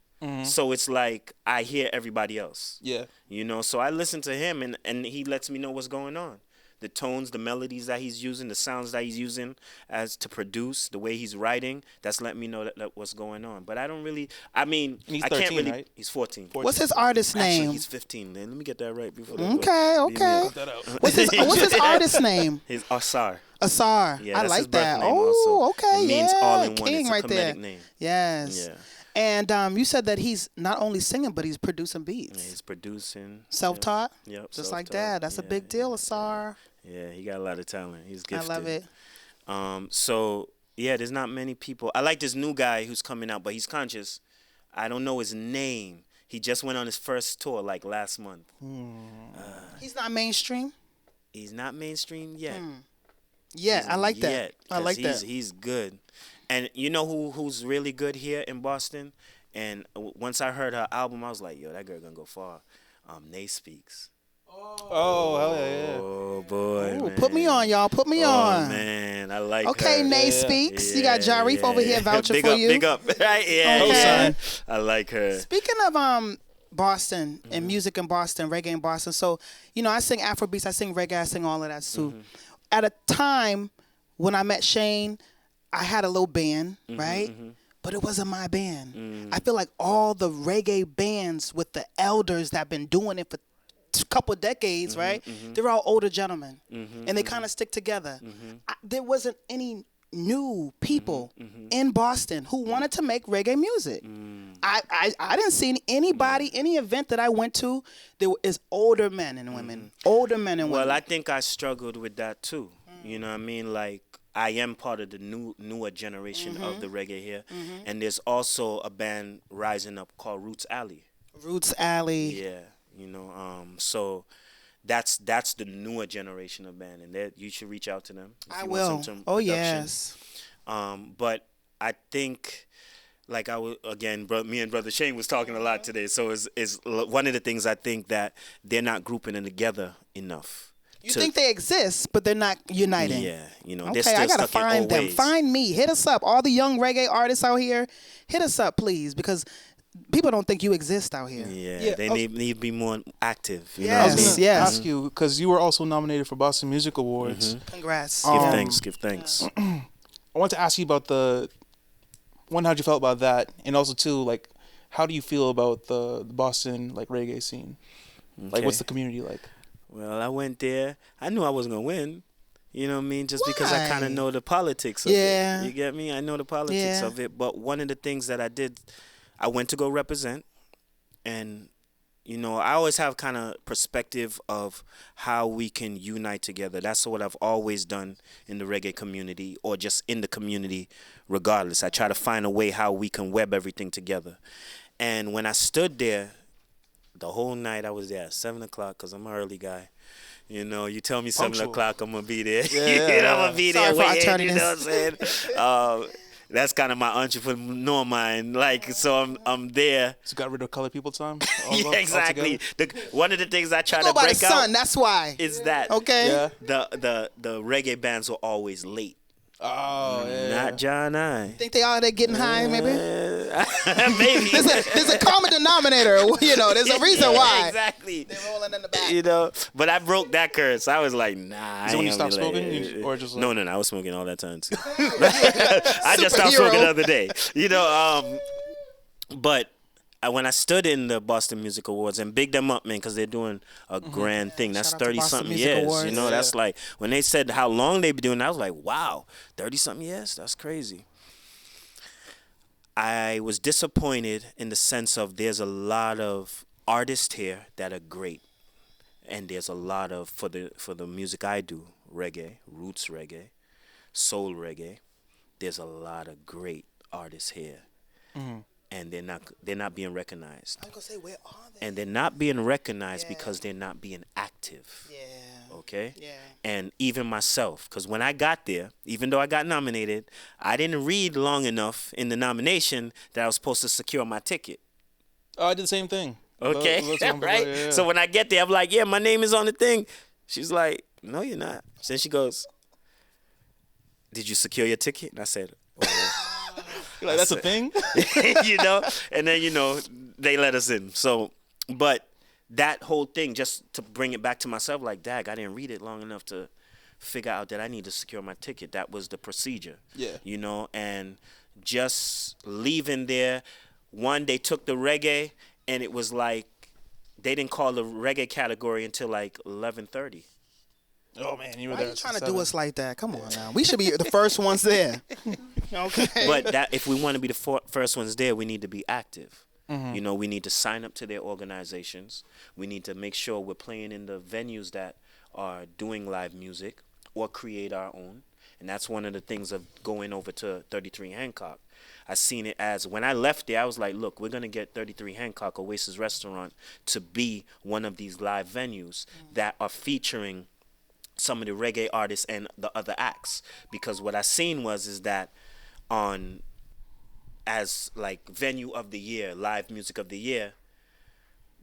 So it's like I hear everybody else. Yeah. You know, so I listen to him and he lets me know what's going on. The tones, the melodies that he's using, the sounds that he's using as to produce, the way he's writing, that's letting me know that what's going on. But I don't really, I mean, He's I can't 13, really, right? he's 14. What's his artist Actually, name? he's 15, man. Let me get that right before that Okay, okay. That out. What's his artist name? His Asar. Asar. Yeah, I that's like his birth that. name Oh, also. okay. It means yeah. all in one. King It's a right comedic there. name. Yes. Yeah. And you said that he's not only singing, but he's producing Yeah, beats. he's producing. Self-taught? Yep. Just like self-taught. that. That's a Yeah, big deal, Asar. Yeah, he got a lot of talent. He's I gifted. love it. So yeah, there's not many people. I like this new guy who's coming out, but he's conscious. I don't know his name. He just went on his first tour like last month. He's not mainstream? He's not mainstream yet. Yeah, I like that. Yet, I like 'cause that. He's good. And you know who's really good here in Boston? And once I heard her album, I was like, yo, that girl gonna go far. Nay Speaks. Oh, hell yeah. Oh boy, Ooh, man. put me on, y'all. Put me Oh on. man, I like Okay, her. Nay Speaks. You got Jahriffe over here vouching big for up, you. Big up, right? Yeah, Okay. yeah. I like her. Speaking of Boston and music in Boston, reggae in Boston. So, I sing Afrobeats, I sing reggae, I sing all of that too. At a time when I met Shane, I had a little band, right? But it wasn't my band. I feel like all the reggae bands with the elders that have been doing it for a couple of decades, right? They're all older gentlemen, and they kind of stick together. There wasn't any new people in Boston who wanted to make reggae music. I didn't see anybody, any event that I went to, there is older men and women, older men and women. Well, I think I struggled with that too. You know what I mean? Like, I am part of the newer generation of the reggae here. And there's also a band rising up called Roots Alley. Roots Alley. Yeah, so that's the newer generation of band, and that you should reach out to them. If I you will. Want some Oh, production. yes. But I think, like I was again, me and Brother Shane was talking a lot today. So is one of the things I think that they're not grouping them together enough. You think they exist, but they're not uniting. Yeah, they're Okay, still I gotta stuck in find old them. ways. Find me. Hit us up. All the young reggae artists out here, hit us up, please, because people don't think you exist out here. Yeah, they need to be more active. You know Yes, what I mean? I was gonna yes. ask you, because you were also nominated for Boston Music Awards. Congrats. Give thanks. I want to ask you about how'd you felt about that? And also, too, like, how do you feel about the Boston, like, reggae scene? Like, what's the community like? Well, I went there. I knew I wasn't going to win. You know what I mean? Just because I kind Why? of know the politics of Yeah. it. You get me? I know the politics Yeah. of it. But one of the things that I did, I went to go represent. And, I always have kind of perspective of how we can unite together. That's what I've always done in the reggae community or just in the community regardless. I try to find a way how we can web everything together. And when I stood there, the whole night I was there at 7 o'clock because I'm an early guy. You tell me 7 Punctual. o'clock, I'm going to be there. Yeah. I'm going to be Sorry there for waiting, our you know what I'm saying? That's kind of my entrepreneur mind. Like, so I'm there. So you got rid of colored people time? Yeah, exactly. One of the things I try Go to by the break sun. out That's why. is that Okay. Yeah. the reggae bands were always late. Oh, yeah. Not John I. Think they all there getting high, maybe? Maybe. There's a common denominator. There's a reason why. Exactly. They're rolling in the back. But I broke that curse. I was like, nah. Is it when you stopped smoking? Or just like... No, I was smoking all that time too. I just stopped Superhero. smoking the other day. But when I stood in the Boston Music Awards, and big them up, man, because they're doing a grand thing. That's Shout out to 30 Boston something Music years. Awards. You know, Yeah. that's like when they said how long they be doing. I was like, wow, 30 something years. That's crazy. I was disappointed in the sense of there's a lot of artists here that are great, and there's a lot of for the music I do, reggae, roots reggae, soul reggae. There's a lot of great artists here, and they're not being recognized. I'm gonna say, where are they? And they're not being recognized Yeah. because they're not being active. Yeah. Okay? Yeah. And even myself, because when I got there, even though I got nominated, I didn't read long enough in the nomination that I was supposed to secure my ticket. Oh, I did the same thing. Okay? Right? Yeah. So when I get there, I'm like, yeah, my name is on the thing. She's like, no, you're not. Then she goes, did you secure your ticket? And I said, oh. You're like, that's a thing? you know, and then they let us in. So, but that whole thing, just to bring it back to myself, like, dag, I didn't read it long enough to figure out that I need to secure my ticket. That was the procedure. Yeah. And just leaving there, one, they took the reggae, and it was like they didn't call the reggae category until like 11:30. Oh, man, you were Why there. are you trying since to do 7. us like that? Come on now. We should be the first ones there. Okay. But that if we want to be the first ones there, we need to be active. We need to sign up to their organizations. We need to make sure we're playing in the venues that are doing live music or create our own. And that's one of the things of going over to 33 Hancock. I seen it as when I left there, I was like, look, we're going to get 33 Hancock, Oasis Restaurant, to be one of these live venues that are featuring some of the reggae artists and the other acts. Because what I seen is that on as like venue of the year, live music of the year,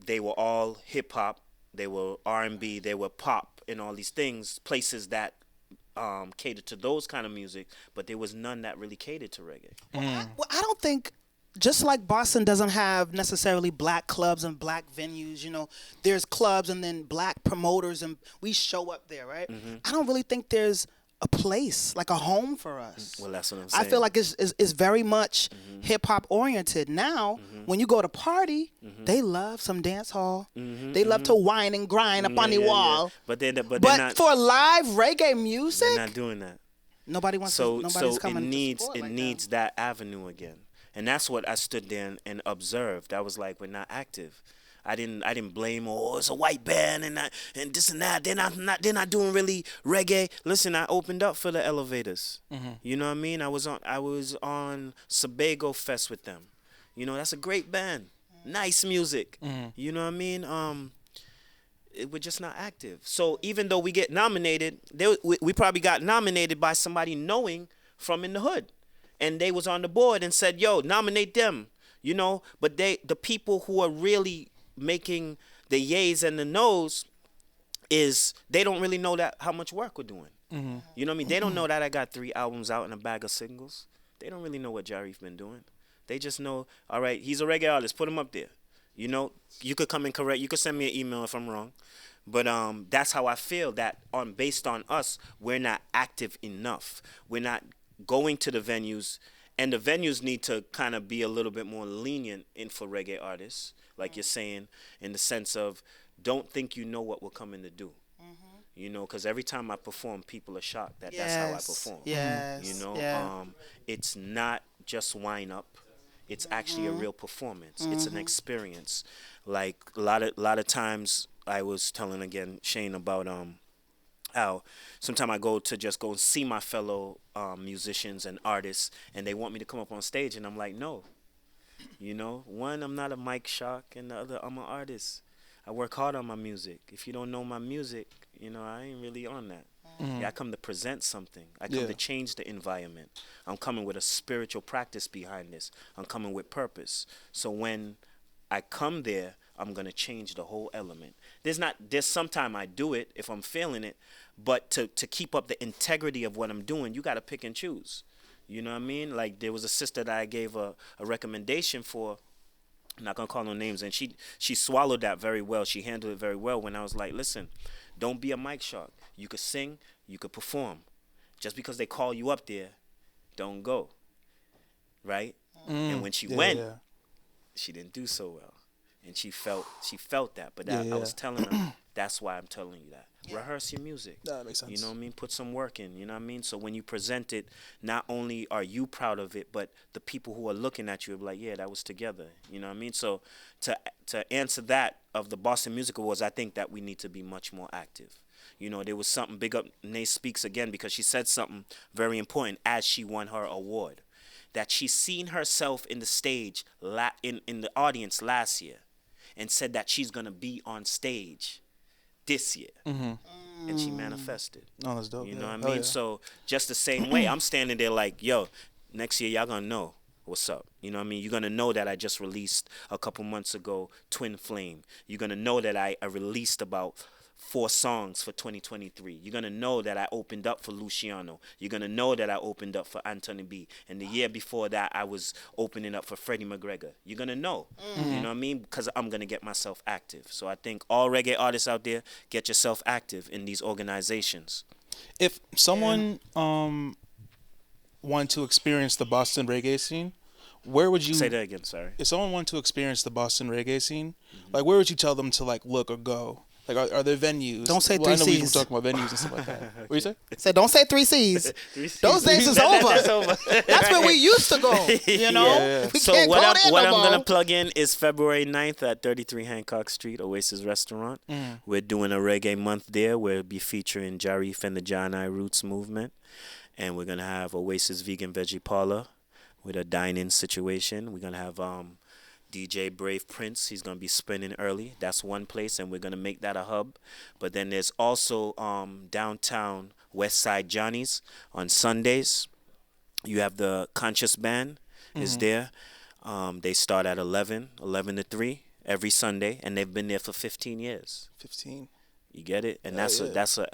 they were all hip hop, they were R&B, they were pop, and all these things, places that catered to those kind of music, but there was none that really catered to reggae. Well, I don't think, just like Boston doesn't have necessarily black clubs and black venues, there's clubs and then black promoters and we show up there, right? I don't really think there's a place, like a home for us. Well, that's what I'm I saying. feel like it's very much hip hop oriented. Now, when you go to party, they love some dance hall. They love to whine and grind up on the wall. But they're But not. for live reggae They're music, not doing that. nobody wants So to. Nobody's it coming needs to support like needs that avenue again, and that's what I stood there and observed. I was like, we're not active. I didn't blame, oh, it's a white band and this and that. They're not doing really reggae. Listen, I opened up for the Elevators. You know what I mean? I was on Sebago Fest with them. That's a great band. Nice music. You know what I mean? We're just not active. So even though we get nominated, we probably got nominated by somebody knowing from in the hood, and they was on the board and said, "Yo, nominate them." But the people who are really making the yays and the no's is they don't really know that how much work we're doing. You know what I mean? They don't know that I got 3 albums out and a bag of singles. They don't really know what Jahriffe been doing. They just know, all right, he's a reggae artist. Put him up there. You could come and correct. You could send me an email if I'm wrong. But that's how I feel that based on us, we're not active enough. We're not going to the venues, and the venues need to kind of be a little bit more lenient for reggae artists, like you're saying, in the sense of don't think you know what we're coming to do. Because every time I perform, people are shocked that that's how I perform. Yes. Yeah. It's not just wind up. It's actually a real performance. It's an experience. Like a lot of times, I was telling again Shane about how sometimes I go and see my fellow musicians and artists, and they want me to come up on stage, and I'm like, no. One, I'm not a Mike Shock, and the other, I'm an artist. I work hard on my music. If you don't know my music, I ain't really on that. Yeah, I come to present something. I come to change the environment. I'm coming with a spiritual practice behind this. I'm coming with purpose. So when I come there, I'm gonna change the whole element. There's sometime I do it if I'm feeling it, but to keep up the integrity of what I'm doing, you gotta pick and choose. You know what I mean? Like there was a sister that I gave a recommendation for. I'm not gonna call no names, and she swallowed that very well. She handled it very well when I was like, listen, don't be a mic shark. You could sing, you could perform. Just because they call you up there, don't go. Right? And when she went, she didn't do so well, and she felt that. But Yeah, I was telling her, that's why I'm telling you that. Yeah. Rehearse your music. That makes sense. You know what I mean? Put some work in. You know what I mean? So when you present it, not only are you proud of it, but the people who are looking at you are like, yeah, that was together. You know what I mean? So to answer that of the Boston Music Awards, I think that we need to be much more active. You know, there was something big up. Nay speaks again because she said something very important as she won her award, that she's seen herself in the stage in the audience last year, and said that she's gonna be on stage this year, and she manifested. Oh, that's dope. You yeah. know what I Hell mean? yeah. So just the same way, I'm standing there like, yo, next year y'all gonna know what's up. You know what I mean? You're gonna know that I just released a couple months ago Twin Flame. You're gonna know that I released about 4 songs for 2023. You're gonna know that I opened up for Luciano. You're gonna know that I opened up for Anthony B. And the year before that, I was opening up for Freddie McGregor. You're gonna know. You know what I mean? Because I'm gonna get myself active. So I think all reggae artists out there, get yourself active in these organizations. If someone wanted to experience the Boston reggae scene, where would you Say that again, sorry. If someone wanted to experience the Boston reggae scene, like where would you tell them to like look or go? Like are there venues? Don't say well, I know we were 3Cs. talking about venues and stuff like that. What do you say? So don't say 3 C's. 3 C's. Those days is over. That's over. That's where we used to go. You know, Yeah. we So can't what go I'm there what no I'm more. gonna plug in is February 9th at 33 Hancock Street, Oasis Restaurant. We're doing a reggae month there. We'll be featuring Jahriffe and the John I Roots movement, and we're gonna have Oasis Vegan Veggie Parlor with a dine-in situation. We're gonna have DJ Brave Prince. He's gonna be spinning early. That's one place, and we're gonna make that a hub. But then there's also downtown West Side Johnny's on Sundays. You have the Conscious Band is there. They start at 11 to 3 every Sunday, and they've been there for 15 years. 15. You get it? And that's a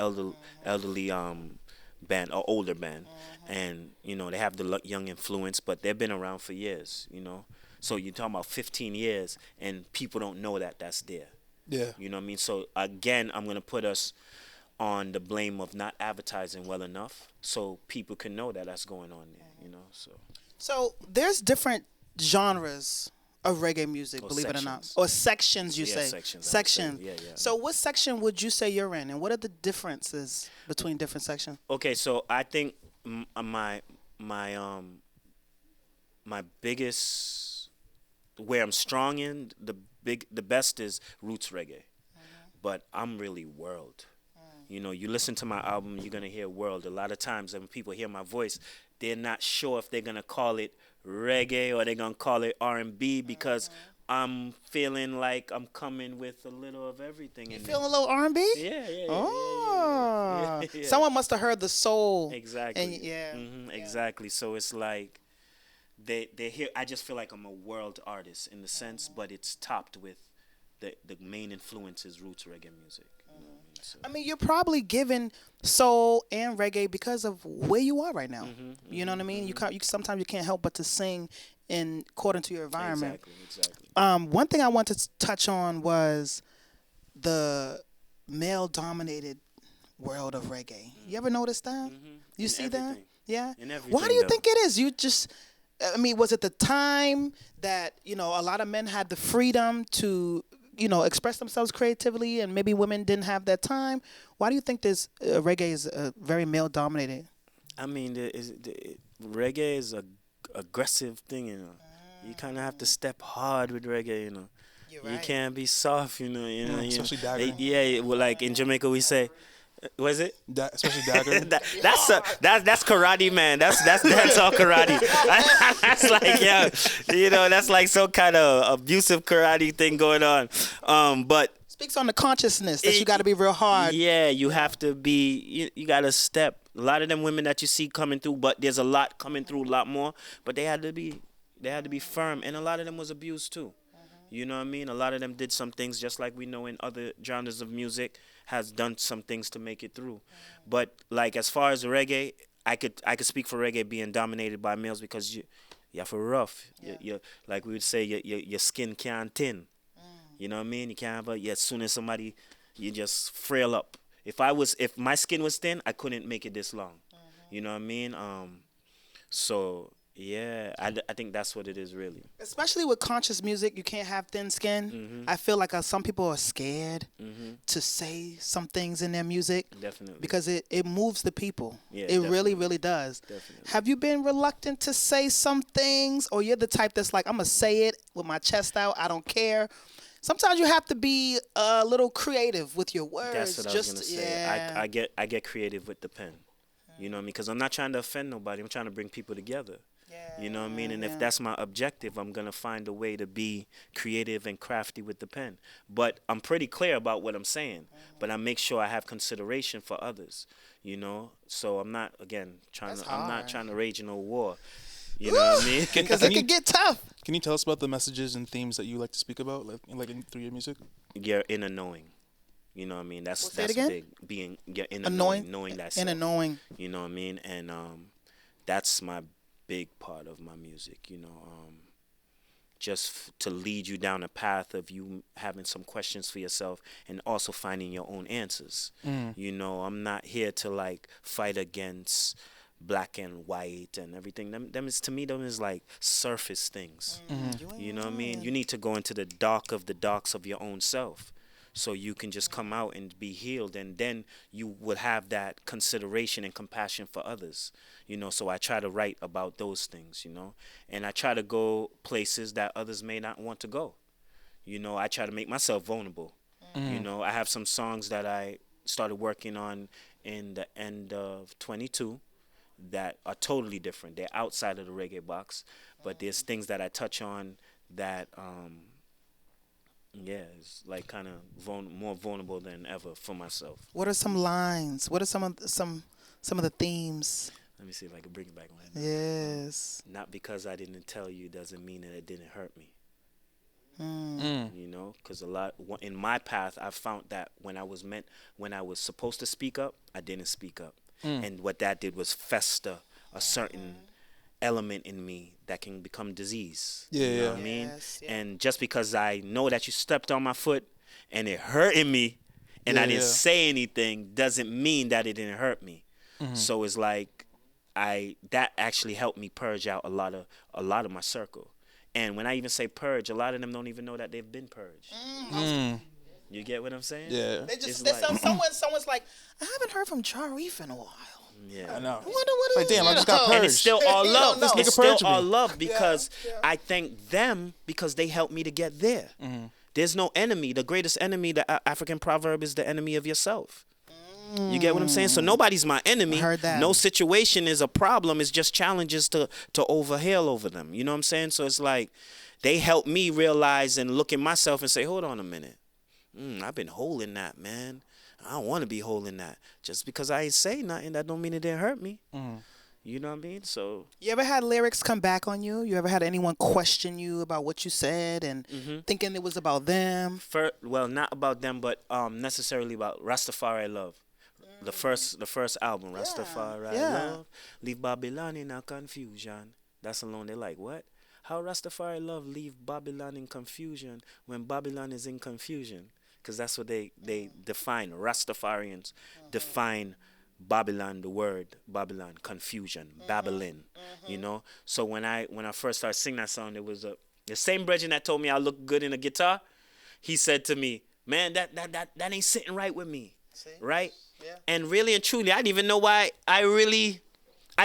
elderly band or older band, and you know they have the young influence, but they've been around for years. You know, so you're talking about 15 years, and people don't know that that's there. Yeah. You know what I mean? So again, I'm gonna put us on the blame of not advertising well enough, so people can know that that's going on there. You know, So there's different genres of reggae music, believe it or not, sections. or sections. You Yeah, say sections, I would say. section. Yeah. So what section would you say you're in, and what are the differences between different sections? Okay, so I think my biggest, where I'm strong in, the best is roots reggae, but I'm really world. You know, you listen to my album, you're gonna hear world. A lot of times when people hear my voice, they're not sure if they're gonna call it reggae or they're gonna call it R&B because I'm feeling like I'm coming with a little of everything in Feeling a little R&B? Yeah. Oh, Yeah. someone must have heard the soul. Exactly. And yeah. Exactly. So it's like they hear. I just feel like I'm a world artist in the sense, but it's topped with the main influence is roots reggae music. You know what I mean? So, I mean, you're probably giving soul and reggae because of where you are right now. You know what I mean? You sometimes you can't help but to sing in according to your environment. exactly. One thing I want to touch on was the male-dominated world of reggae. You ever notice that? You In see that? everything. Yeah. In everything, Why do you though. think it is? You just, I mean, was it the time that a lot of men had the freedom to express themselves creatively, and maybe women didn't have that time? Why do you think this reggae is very male-dominated? I mean, reggae is a aggressive thing. You know, you kind of have to step hard with reggae. You know. You're You right. can't be soft, you know. especially dagger. Yeah, well, like in Jamaica we say, what is it? Especially dagger. That's karate, man. That's all karate. That's like that's like some kind of abusive karate thing going on. But Speaks on the consciousness that you got to be real hard. yeah, you have to be. You got to step. A lot of them women that you see coming through, but there's a lot coming through, a lot more. But they had to be firm, and a lot of them was abused too. You know what I mean? A lot of them did some things just like we know in other genres of music has done some things to make it through. But like as far as reggae, I could speak for reggae being dominated by males because you're for rough. Yeah. You like we would say your skin can't thin. You know what I mean? You can't have as soon as somebody you just frail up. If my skin was thin, I couldn't make it this long. You know what I mean? So Yeah, I think that's what it is really. Especially with conscious music, you can't have thin skin. I feel like some people are scared to say some things in their music Definitely. because it moves the people. Yeah, it really, definitely. really does. Definitely. Have you been reluctant to say some things, or you're the type that's like, I'm going to say it with my chest out, I don't care? Sometimes you have to be a little creative with your words. That's what I was gonna say. I get creative with the pen. You know what I mean? Because I'm not trying to offend nobody. I'm trying to bring people together. You know what I mean? And if that's my objective, I'm going to find a way to be creative and crafty with the pen. But I'm pretty clear about what I'm saying. But I make sure I have consideration for others, you know? So I'm not, again, I'm not trying to rage in a war. You know what I mean? Because it could get tough. Can you tell us about the messages and themes that you like to speak about, through your music? Your inner knowing. You know what I mean? That's again? big. Being your inner knowing that inner knowing. You know what I mean? And that's my big part of my music, you know. Just to lead you down a path of you having some questions for yourself and also finding your own answers. You know, I'm not here to like fight against black and white and everything. Them is like surface things. You know what I mean? You need to go into the dark of the darks of your own self, so you can just come out and be healed, and then you would have that consideration and compassion for others, you know. So I try to write about those things, you know, and I try to go places that others may not want to go. You know, I try to make myself vulnerable. You know, I have some songs that I started working on in the end of 22 that are totally different. They're outside of the reggae box, but there's things that I touch on that yeah, it's like kind of more vulnerable than ever for myself. What are some lines? What are some of the themes? Let me see if I can bring it back. Yes. Not because I didn't tell you doesn't mean that it didn't hurt me. You know, because in my path, I found that when I was supposed to speak up, I didn't speak up, and what that did was fester a certain element in me that can become disease. You know what I mean? Yes, yeah. And just because I know that you stepped on my foot and it hurting me and I didn't say anything doesn't mean that it didn't hurt me. So it's like that actually helped me purge out a lot of my circle. And when I even say purge, a lot of them don't even know that they've been purged. You get what I'm saying? Yeah. Someone's like, I haven't heard from Jahriffe in a while. Yeah. I know. I wonder what Like, damn, I just got purged. And it's still all love. This It's nigga still purged me. all love because I thank them because they helped me to get there. There's no enemy. The greatest enemy, the African proverb, is the enemy of yourself. You get what I'm saying? So nobody's my enemy. I heard that. No situation is a problem. It's just challenges to overhaul over them. You know what I'm saying? So it's like they help me realize and look at myself and say, hold on a minute. I've been holding that, man. I don't want to be holding that. Just because I ain't say nothing, that don't mean it didn't hurt me. You know what I mean? So You ever had lyrics come back on you? You ever had anyone question you about what you said and thinking it was about them? well, not about them, but necessarily about Rastafari Love. The first album, Rastafari Love. Leave Babylon in a confusion. That's alone. They're like, what? How Rastafari Love leave Babylon in confusion when Babylon is in confusion? Because that's what they define. Rastafarians define Babylon, the word Babylon, confusion, Babylon. You know. So when I first started singing that song, it was the same brethren that told me I look good in a guitar. He said to me, "Man, that ain't sitting right with me." See? Right? Yeah. And really and truly, I didn't even know why. I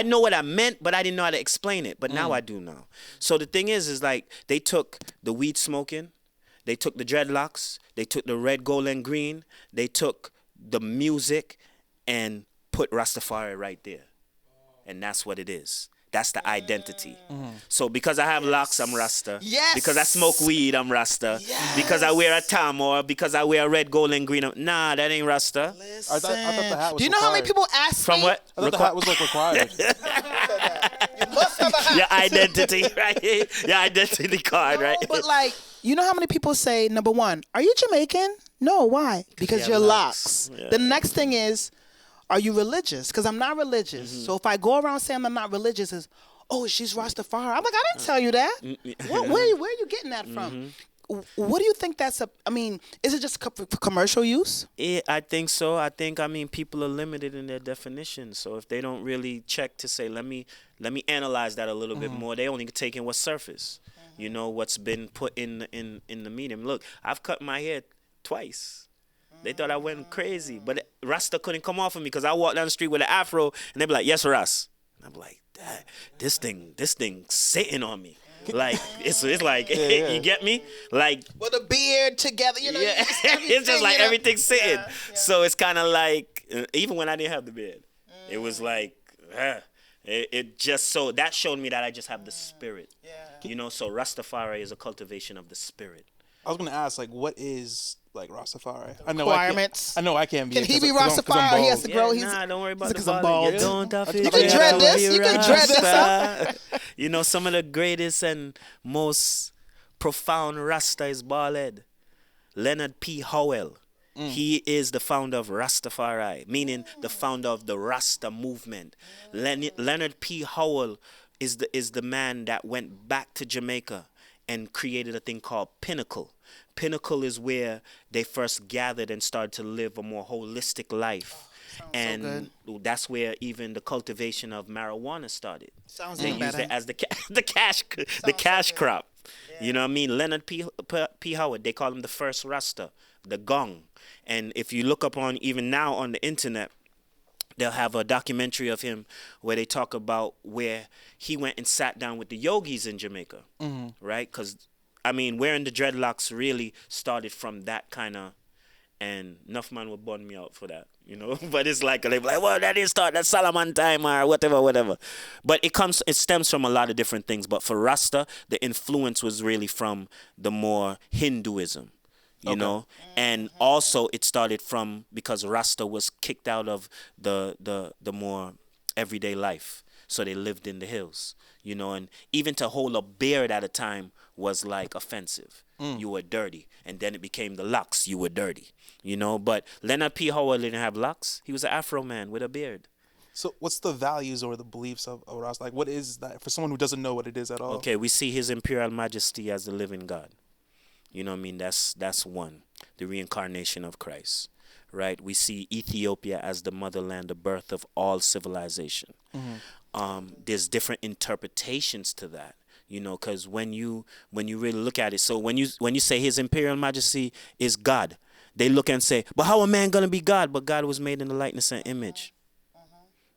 know what I meant, but I didn't know how to explain it. But now I do know. So the thing is like they took the weed smoking, they took the dreadlocks, they took the red, gold, and green, they took the music and put Rastafari right there. And that's what it is. That's the identity. So because I have locks, I'm Rasta. Yes. Because I smoke weed, I'm Rasta. Yes. Because I wear a tam or because I wear a red, gold, and green, nah, that ain't Rasta. Listen. I thought the hat was Do you know how many required. people ask From me? what? I thought the hat was like required. You must have a hat. Your identity, right? Your identity card, right? No, but like, you know how many people say, number one, are you Jamaican? No, why? Because you you're have locks. locks. Yeah. The next thing is, are you religious? Because I'm not religious. So if I go around saying I'm not religious, is, oh, she's Rastafari. I'm like, I didn't tell you that. Where are you getting that from? What do you think that's I mean, is it just for commercial use? I think so. I mean, people are limited in their definitions. So if they don't really check to say, let me analyze that a little bit more, they only take in what's surface. You know, what's been put in the medium. Look, I've cut my hair twice. They thought I went crazy, but Rasta couldn't come off of me because I walked down the street with an afro, and they'd be like, "Yes, Ras." And I'm like, this thing sitting on me. Like it's like you get me, like With a beard together, you know. yeah, it's just like everything's sitting. Yeah. So it's kind of like even when I didn't have the beard, it was like it just so that showed me that I just have the spirit. Yeah. You know, so Rastafari is a cultivation of the spirit. I was gonna ask, like, what is like Rastafari? Requirements. I know I can't be. Can he be 'cause I'm Rastafari? He has bald. to grow. Nah, don't worry about the because I'm bald. bald. You don't have to You can dread this. be You can dread this Rasta. You know, some of the greatest and most profound Rasta is bald head. Leonard P. Howell. He is the founder of Rastafari, meaning the founder of the Rasta movement. Leonard P. Howell is the man that went back to Jamaica and created a thing called Pinnacle. Pinnacle is where they first gathered and started to live a more holistic life. And that's where even the cultivation of marijuana started. Sounds They even used better. it as the cash crop. You know what I mean? Leonard P. Howard, they call him the first Rasta, the gong. And if you look up on even now on the internet, they'll have a documentary of him where they talk about where he went and sat down with the yogis in Jamaica, right? Because, I mean, wearing the dreadlocks really started from that kind of, and enough man would burn me out for that, you know? But it's like, they're like, well, that didn't start, that's Solomon time or whatever. But it stems from a lot of different things. But for Rasta, the influence was really from the more Hinduism. You know, and also it started from because Rasta was kicked out of the more everyday life, so they lived in the hills. You know, and even to hold a beard at a time was like offensive. You were dirty, and then it became the locks. You were dirty. You know, but Leonard P. Howard didn't have locks. He was an Afro man with a beard. So, what's the values or the beliefs of Rasta? Like, what is that for someone who doesn't know what it is at all? Okay, we see His Imperial Majesty as the living God. You know what I mean? That's one, the reincarnation of Christ, right? We see Ethiopia as the motherland, the birth of all civilization. There's different interpretations to that, you know, because when you really look at it, so when you say His Imperial Majesty is God, they look and say, but how a man gonna be God? But God was made in the likeness and image.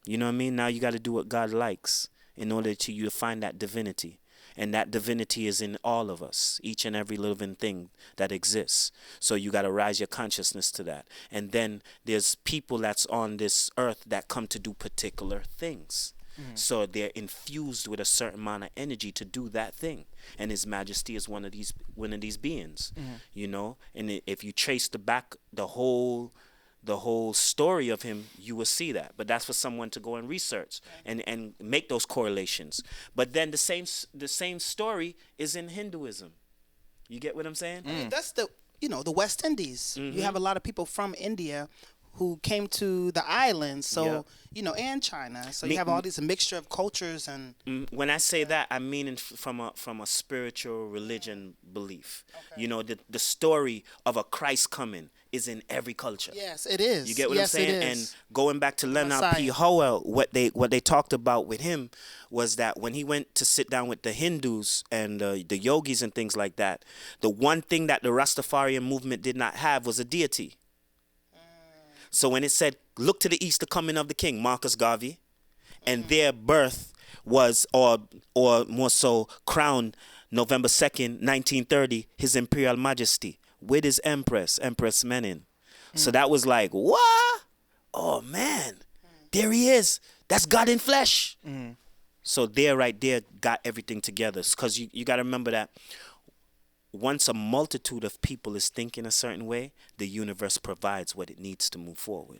You know what I mean? Now you got to do what God likes in order to you to find that divinity. And that divinity is in all of us, each and every living thing that exists. So you got to rise your consciousness to that. And then there's people that's on this earth that come to do particular things. So they're infused with a certain amount of energy to do that thing. And His Majesty is one of these beings, you know. And if you trace the whole story of him, you will see that. But that's for someone to go and research and make those correlations. But then the same story is in Hinduism. You get what I'm saying? I mean, that's the West Indies. You have a lot of people from India who came to the islands, so and China. So you have all these mixture of cultures and. When I say that, I mean from a spiritual religion belief. Okay. You know, the story of a Christ coming is in every culture. Yes, it is. You get what I'm saying? It is. And going back to Leonard P. Messiah. Howell, what they talked about with him was that when he went to sit down with the Hindus and the yogis and things like that, the one thing that the Rastafarian movement did not have was a deity. So when it said, look to the east, the coming of the king, Marcus Garvey, and their birth was, or more so, crowned November 2nd, 1930, His Imperial Majesty, with his Empress Menin. So that was like, what? Oh, man, there he is. That's God in flesh. So there, right there, got everything together. Because you got to remember that once a multitude of people is thinking a certain way, the universe provides what it needs to move forward.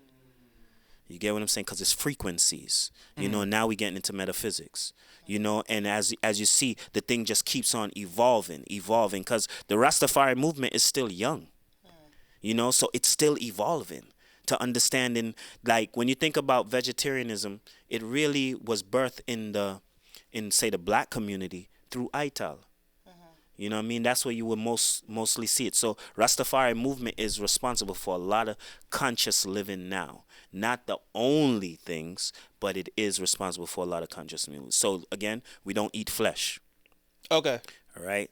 You get what I'm saying? Because it's frequencies. You know, now we're getting into metaphysics. You know, and as you see, the thing just keeps on evolving. Because the Rastafari movement is still young. You know, so it's still evolving to understanding. Like, when you think about vegetarianism, it really was birthed in say, the black community through Ital. You know what I mean? That's where you will mostly see it. So Rastafari movement is responsible for a lot of conscious living now. Not the only things, but it is responsible for a lot of conscious movement. So again, we don't eat flesh. Okay. All right?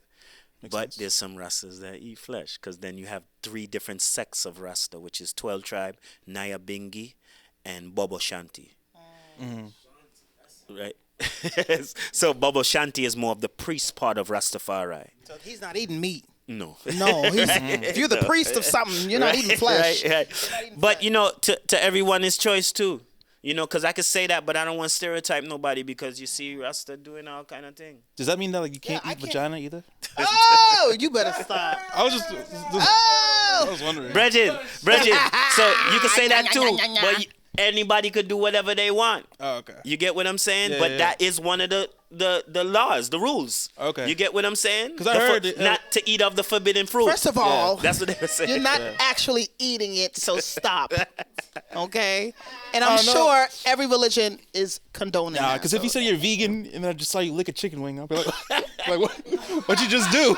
But sense. there's some Rastas that eat flesh, because then you have 3 different sects of Rasta, which is 12 tribe, Naya Bingi, and Bobo Shanti. Right? So Bobo Shanti is more of the priest part of Rastafari. So he's not eating meat. No. No, if you're the priest of something, you're not eating flesh. Right. But, you know, to everyone his choice, too. You know, because I could say that, but I don't want to stereotype nobody, because you see Rasta doing all kind of thing. Does that mean that like you can't Yeah, I eat can't- vagina either? Oh, you better stop. I was just Oh, I was wondering. Bridget, so you could say that too, but anybody could do whatever they want. Oh, okay. You get what I'm saying? Yeah, But yeah, that is one of the laws, the rules. Okay. You get what I'm saying? 'Cause I heard it, not to eat of the forbidden fruit. first of all, That's what they were saying. you're not actually eating it, so stop. Okay? And I'm Oh, no. sure every religion is condoning Nah, that. because if you said you're vegan and then I just saw you lick a chicken wing, I'll be like, what'd you just do?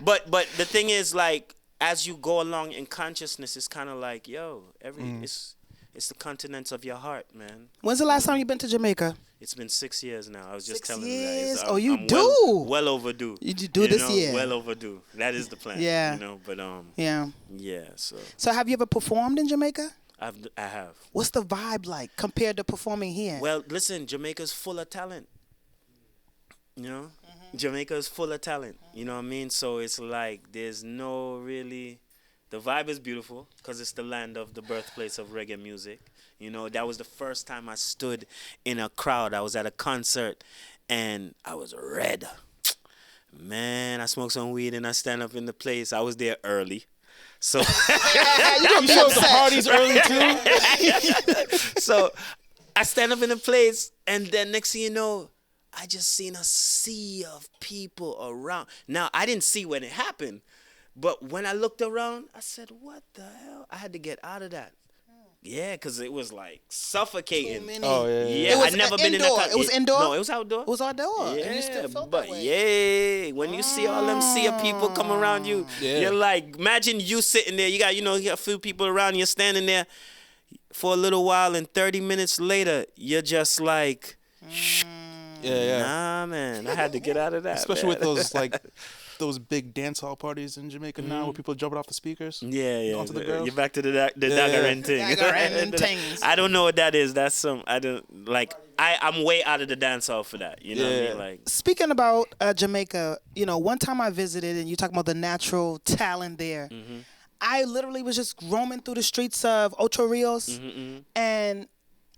But the thing is, like, as you go along in consciousness, it's kind of like, yo, it's the continents of your heart, man. When's the last time you've been to Jamaica? It's been 6 years now. I was just 6 telling years? you that. Oh, you I'm do? well overdue. You do this know, year? Well overdue. That is the plan. Yeah. You know, but Yeah. yeah. So So have you ever performed in Jamaica? I have. What's the vibe like compared to performing here? Well, listen, Jamaica's full of talent. You know, Jamaica is full of talent. You know what I mean? So it's like there's no really. The vibe is beautiful because it's the land of the birthplace of reggae music. You know, that was the first time I stood in a crowd. I was at a concert and I was red. Man, I smoked some weed and I stand up in the place. I was there early. So you gonna be You showed the upset. parties early too? so I stand up in the place, and then next thing you know, I just seen a sea of people around. Now, I didn't see when it happened, but when I looked around, I said, what the hell? I had to get out of that. Yeah, because it was like suffocating. Too many. Oh, yeah. Yeah, It was I'd never been in indoor. that. It was indoor? No, it was outdoor. It was outdoor. Yeah, And you still felt but that way. yeah, when you see all them sea of people come around you, Yeah. you're like, imagine you sitting there. You got a few people around. You're standing there for a little while, and 30 minutes later, you're just like, Yeah. nah, man. I had to get out of that. Especially man. with those big dance hall parties in Jamaica now where people jumping off the speakers. Yeah. Onto the girls. You're back to the Yeah. Daggerin thing. Daggerin things. I don't know what that is. That's some. I don't like. I'm way out of the dance hall for that. You know what I Yeah. mean? Like. Speaking about Jamaica, one time I visited and you talking about the natural talent there. I literally was just roaming through the streets of Ocho Rios and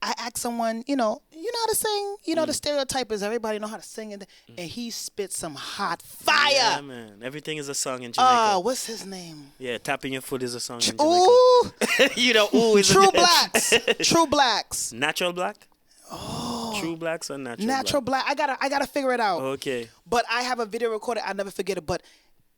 I asked someone, you know how to sing? The stereotype is everybody know how to sing and he spit some hot fire. Yeah, man. Everything is a song in Jamaica. What's his name? Yeah, tapping your foot is a song in Jamaica. Ooh, Ooh is True Blacks. True Blacks. Natural black? Oh. True blacks or Natural Black. I gotta figure it out. Okay. But I have a video recorded. I'll never forget it. But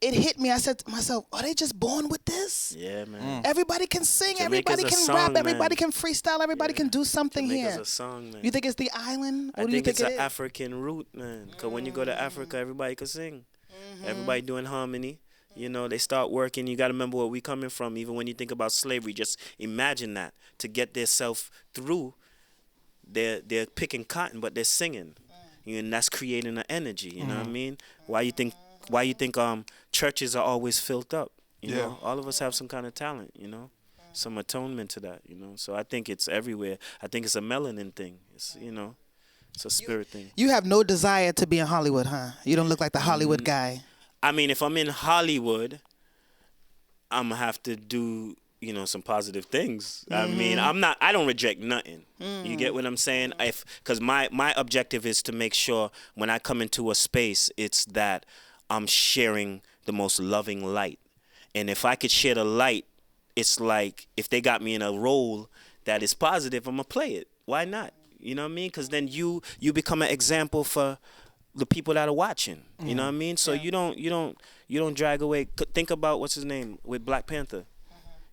it hit me. I said to myself, are they just born with this? Yeah, man. Everybody can sing. Jamaica's Everybody a can song, rap. man. Everybody can freestyle. Everybody can do something Jamaica's here. a song, man. You think it's the island? I What do you think think it's it an is? African root, man. Because when you go to Africa, everybody can sing. Everybody doing harmony. They start working. You got to remember where we coming from. Even when you think about slavery, just imagine that. To get their self through, they're picking cotton, but they're singing. And that's creating an energy. You know what I mean? Why you think churches are always filled up? You know, all of us have some kind of talent. Some atonement to that. So I think it's everywhere. I think it's a melanin thing. It's it's a spirit thing. You have no desire to be in Hollywood, huh? You don't look like the Hollywood guy. I mean, if I'm in Hollywood, I'm gonna have to do some positive things. I mean, I don't reject nothing. You get what I'm saying? Because my objective is to make sure when I come into a space, it's that I'm sharing the most loving light. And if I could share the light, it's like if they got me in a role that is positive, I'm gonna play it. Why not? You know what I mean? Because then you become an example for the people that are watching. You know what I mean? So you don't drag away. Think about what's his name with Black Panther.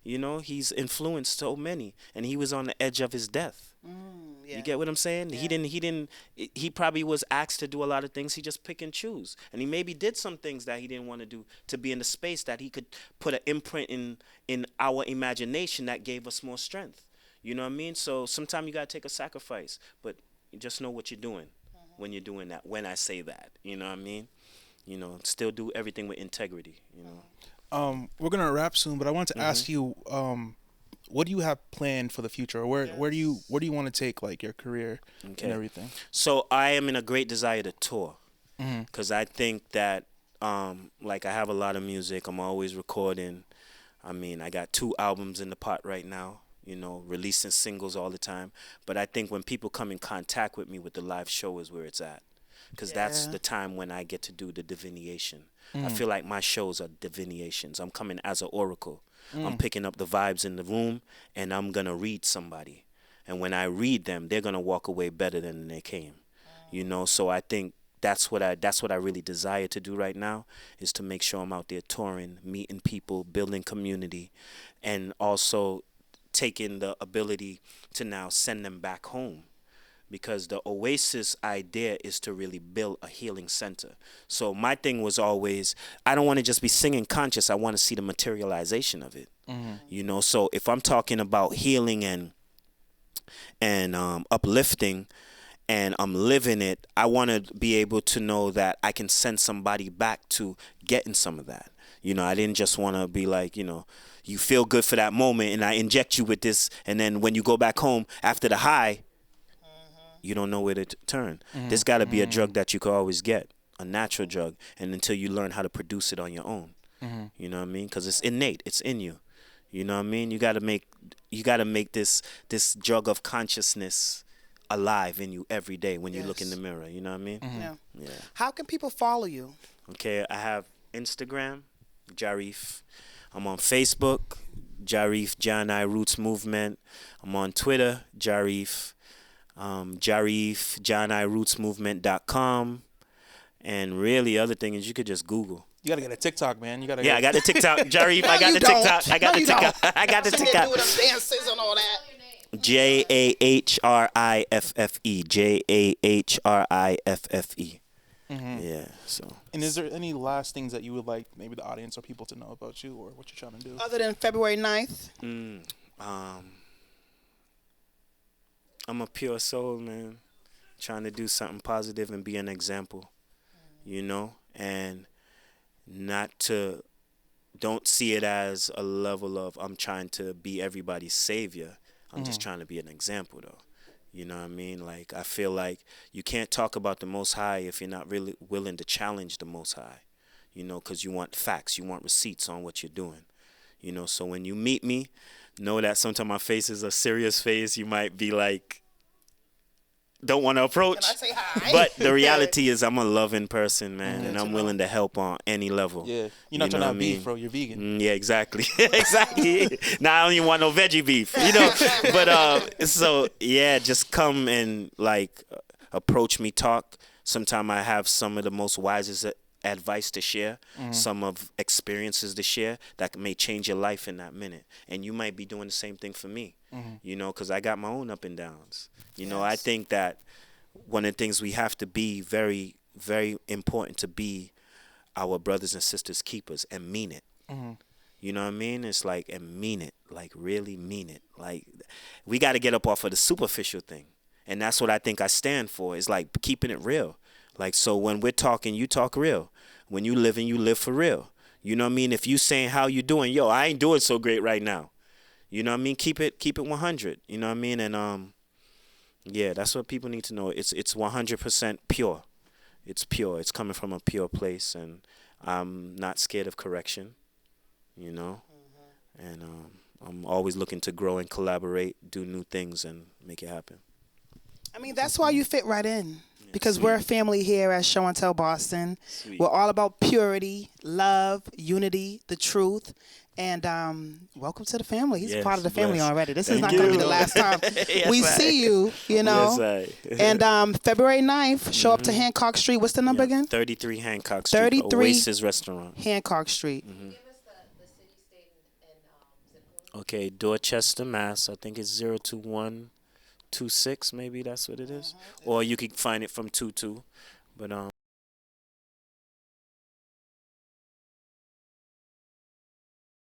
He's influenced so many, and he was on the edge of his death. Yeah. You get what I'm saying? Yeah. He probably was asked to do a lot of things. He just pick and choose. And he maybe did some things that he didn't want to do to be in the space that he could put an imprint in our imagination that gave us more strength. You know what I mean? So sometimes you got to take a sacrifice, but you just know what you're doing when you're doing that. When I say that, you know what I mean? You know, still do everything with integrity, you know. We're gonna wrap soon, but I wanted to ask you, what do you have planned for the future? Where do you want to take like your career and everything? So I am in a great desire to tour, because I think that like I have a lot of music. I'm always recording. I mean, I got 2 albums in the pot right now. You know, releasing singles all the time. But I think when people come in contact with me with the live show is where it's at. Because that's the time when I get to do the divination. I feel like my shows are divinations. I'm coming as an oracle. I'm picking up the vibes in the room, and I'm going to read somebody. And when I read them, they're going to walk away better than they came. You know, so I think that's what I really desire to do right now, is to make sure I'm out there touring, meeting people, building community, and also taking the ability to now send them back home. Because the Oasis idea is to really build a healing center. So my thing was always, I don't want to just be singing conscious. I want to see the materialization of it. You know, so if I'm talking about healing and uplifting, and I'm living it, I want to be able to know that I can send somebody back to getting some of that. You know, I didn't just want to be like, you know, you feel good for that moment and I inject you with this, and then when you go back home after the high, you don't know where to turn. There's got to be a drug that you could always get, a natural drug, and until you learn how to produce it on your own. You know what I mean? Because it's innate, it's in you. You know what I mean? You got to make this drug of consciousness alive in you every day when you look in the mirror. You know what I mean? Yeah. How can people follow you? Okay, I have Instagram, Jahriffe. I'm on Facebook, Jahriffe John I Roots Movement. I'm on Twitter, Jahriffe. Jahriffe JohnIRootsMovement.com. And really, other thing is you could just Google. You gotta get a TikTok, man. Yeah, I got the TikTok. Jahriffe, I got the TikTok. I got the TikTok. I got the TikTok. Do them dances and all that. Jahriffe. Yeah. So. And is there any last things that you would like maybe the audience or people to know about you or what you're trying to do? Other than February 9th? I'm a pure soul, man. Trying to do something positive and be an example, you know, and don't see it as a level of I'm trying to be everybody's savior. I'm just trying to be an example, though. You know what I mean? Like, I feel like you can't talk about the Most High if you're not really willing to challenge the Most High, you know, because you want facts, you want receipts on what you're doing, you know. So when you meet me, know that sometimes my face is a serious face. You might be like, don't want to approach. Can I say hi? But the reality is I'm a loving person, man, and I'm willing to help on any level. Yeah. You're not trying to have beef, bro. You're vegan. Yeah, exactly. Exactly. Now I don't even want no veggie beef, you know. But so yeah, just come and like approach me, talk. Sometimes I have some of the most wisest advice to share, some of experiences to share that may change your life in that minute. And you might be doing the same thing for me, you know, because I got my own up and downs. You know, I think that one of the things we have to be very, very important to be our brothers and sisters keepers and mean it. You know what I mean? It's like, and mean it, like really mean it. Like, we got to get up off of the superficial thing. And that's what I think I stand for, is like keeping it real. Like, so when we're talking, you talk real. When you live for real. You know what I mean? If you saying how you doing, yo, I ain't doing so great right now. You know what I mean? Keep it 100. You know what I mean? And yeah, that's what people need to know. It's 100% pure. It's pure. It's coming from a pure place, and I'm not scared of correction. You know, and I'm always looking to grow and collaborate, do new things, and make it happen. I mean, that's why you fit right in. Because we're a family here at Show and Tell Boston. Sweet. We're all about purity, love, unity, the truth. And welcome to the family. He's a part of the family already. This is not going to be the last time we see you, you know. Yes, and February 9th, show up to Hancock Street. What's the number again? 33 Hancock Street. 33 Oasis Restaurant. Hancock Street. Give us the city, state, and zip code. Okay, Dorchester, Mass. I think it's 021 26, maybe that's what it is. Or you can find it from 22. But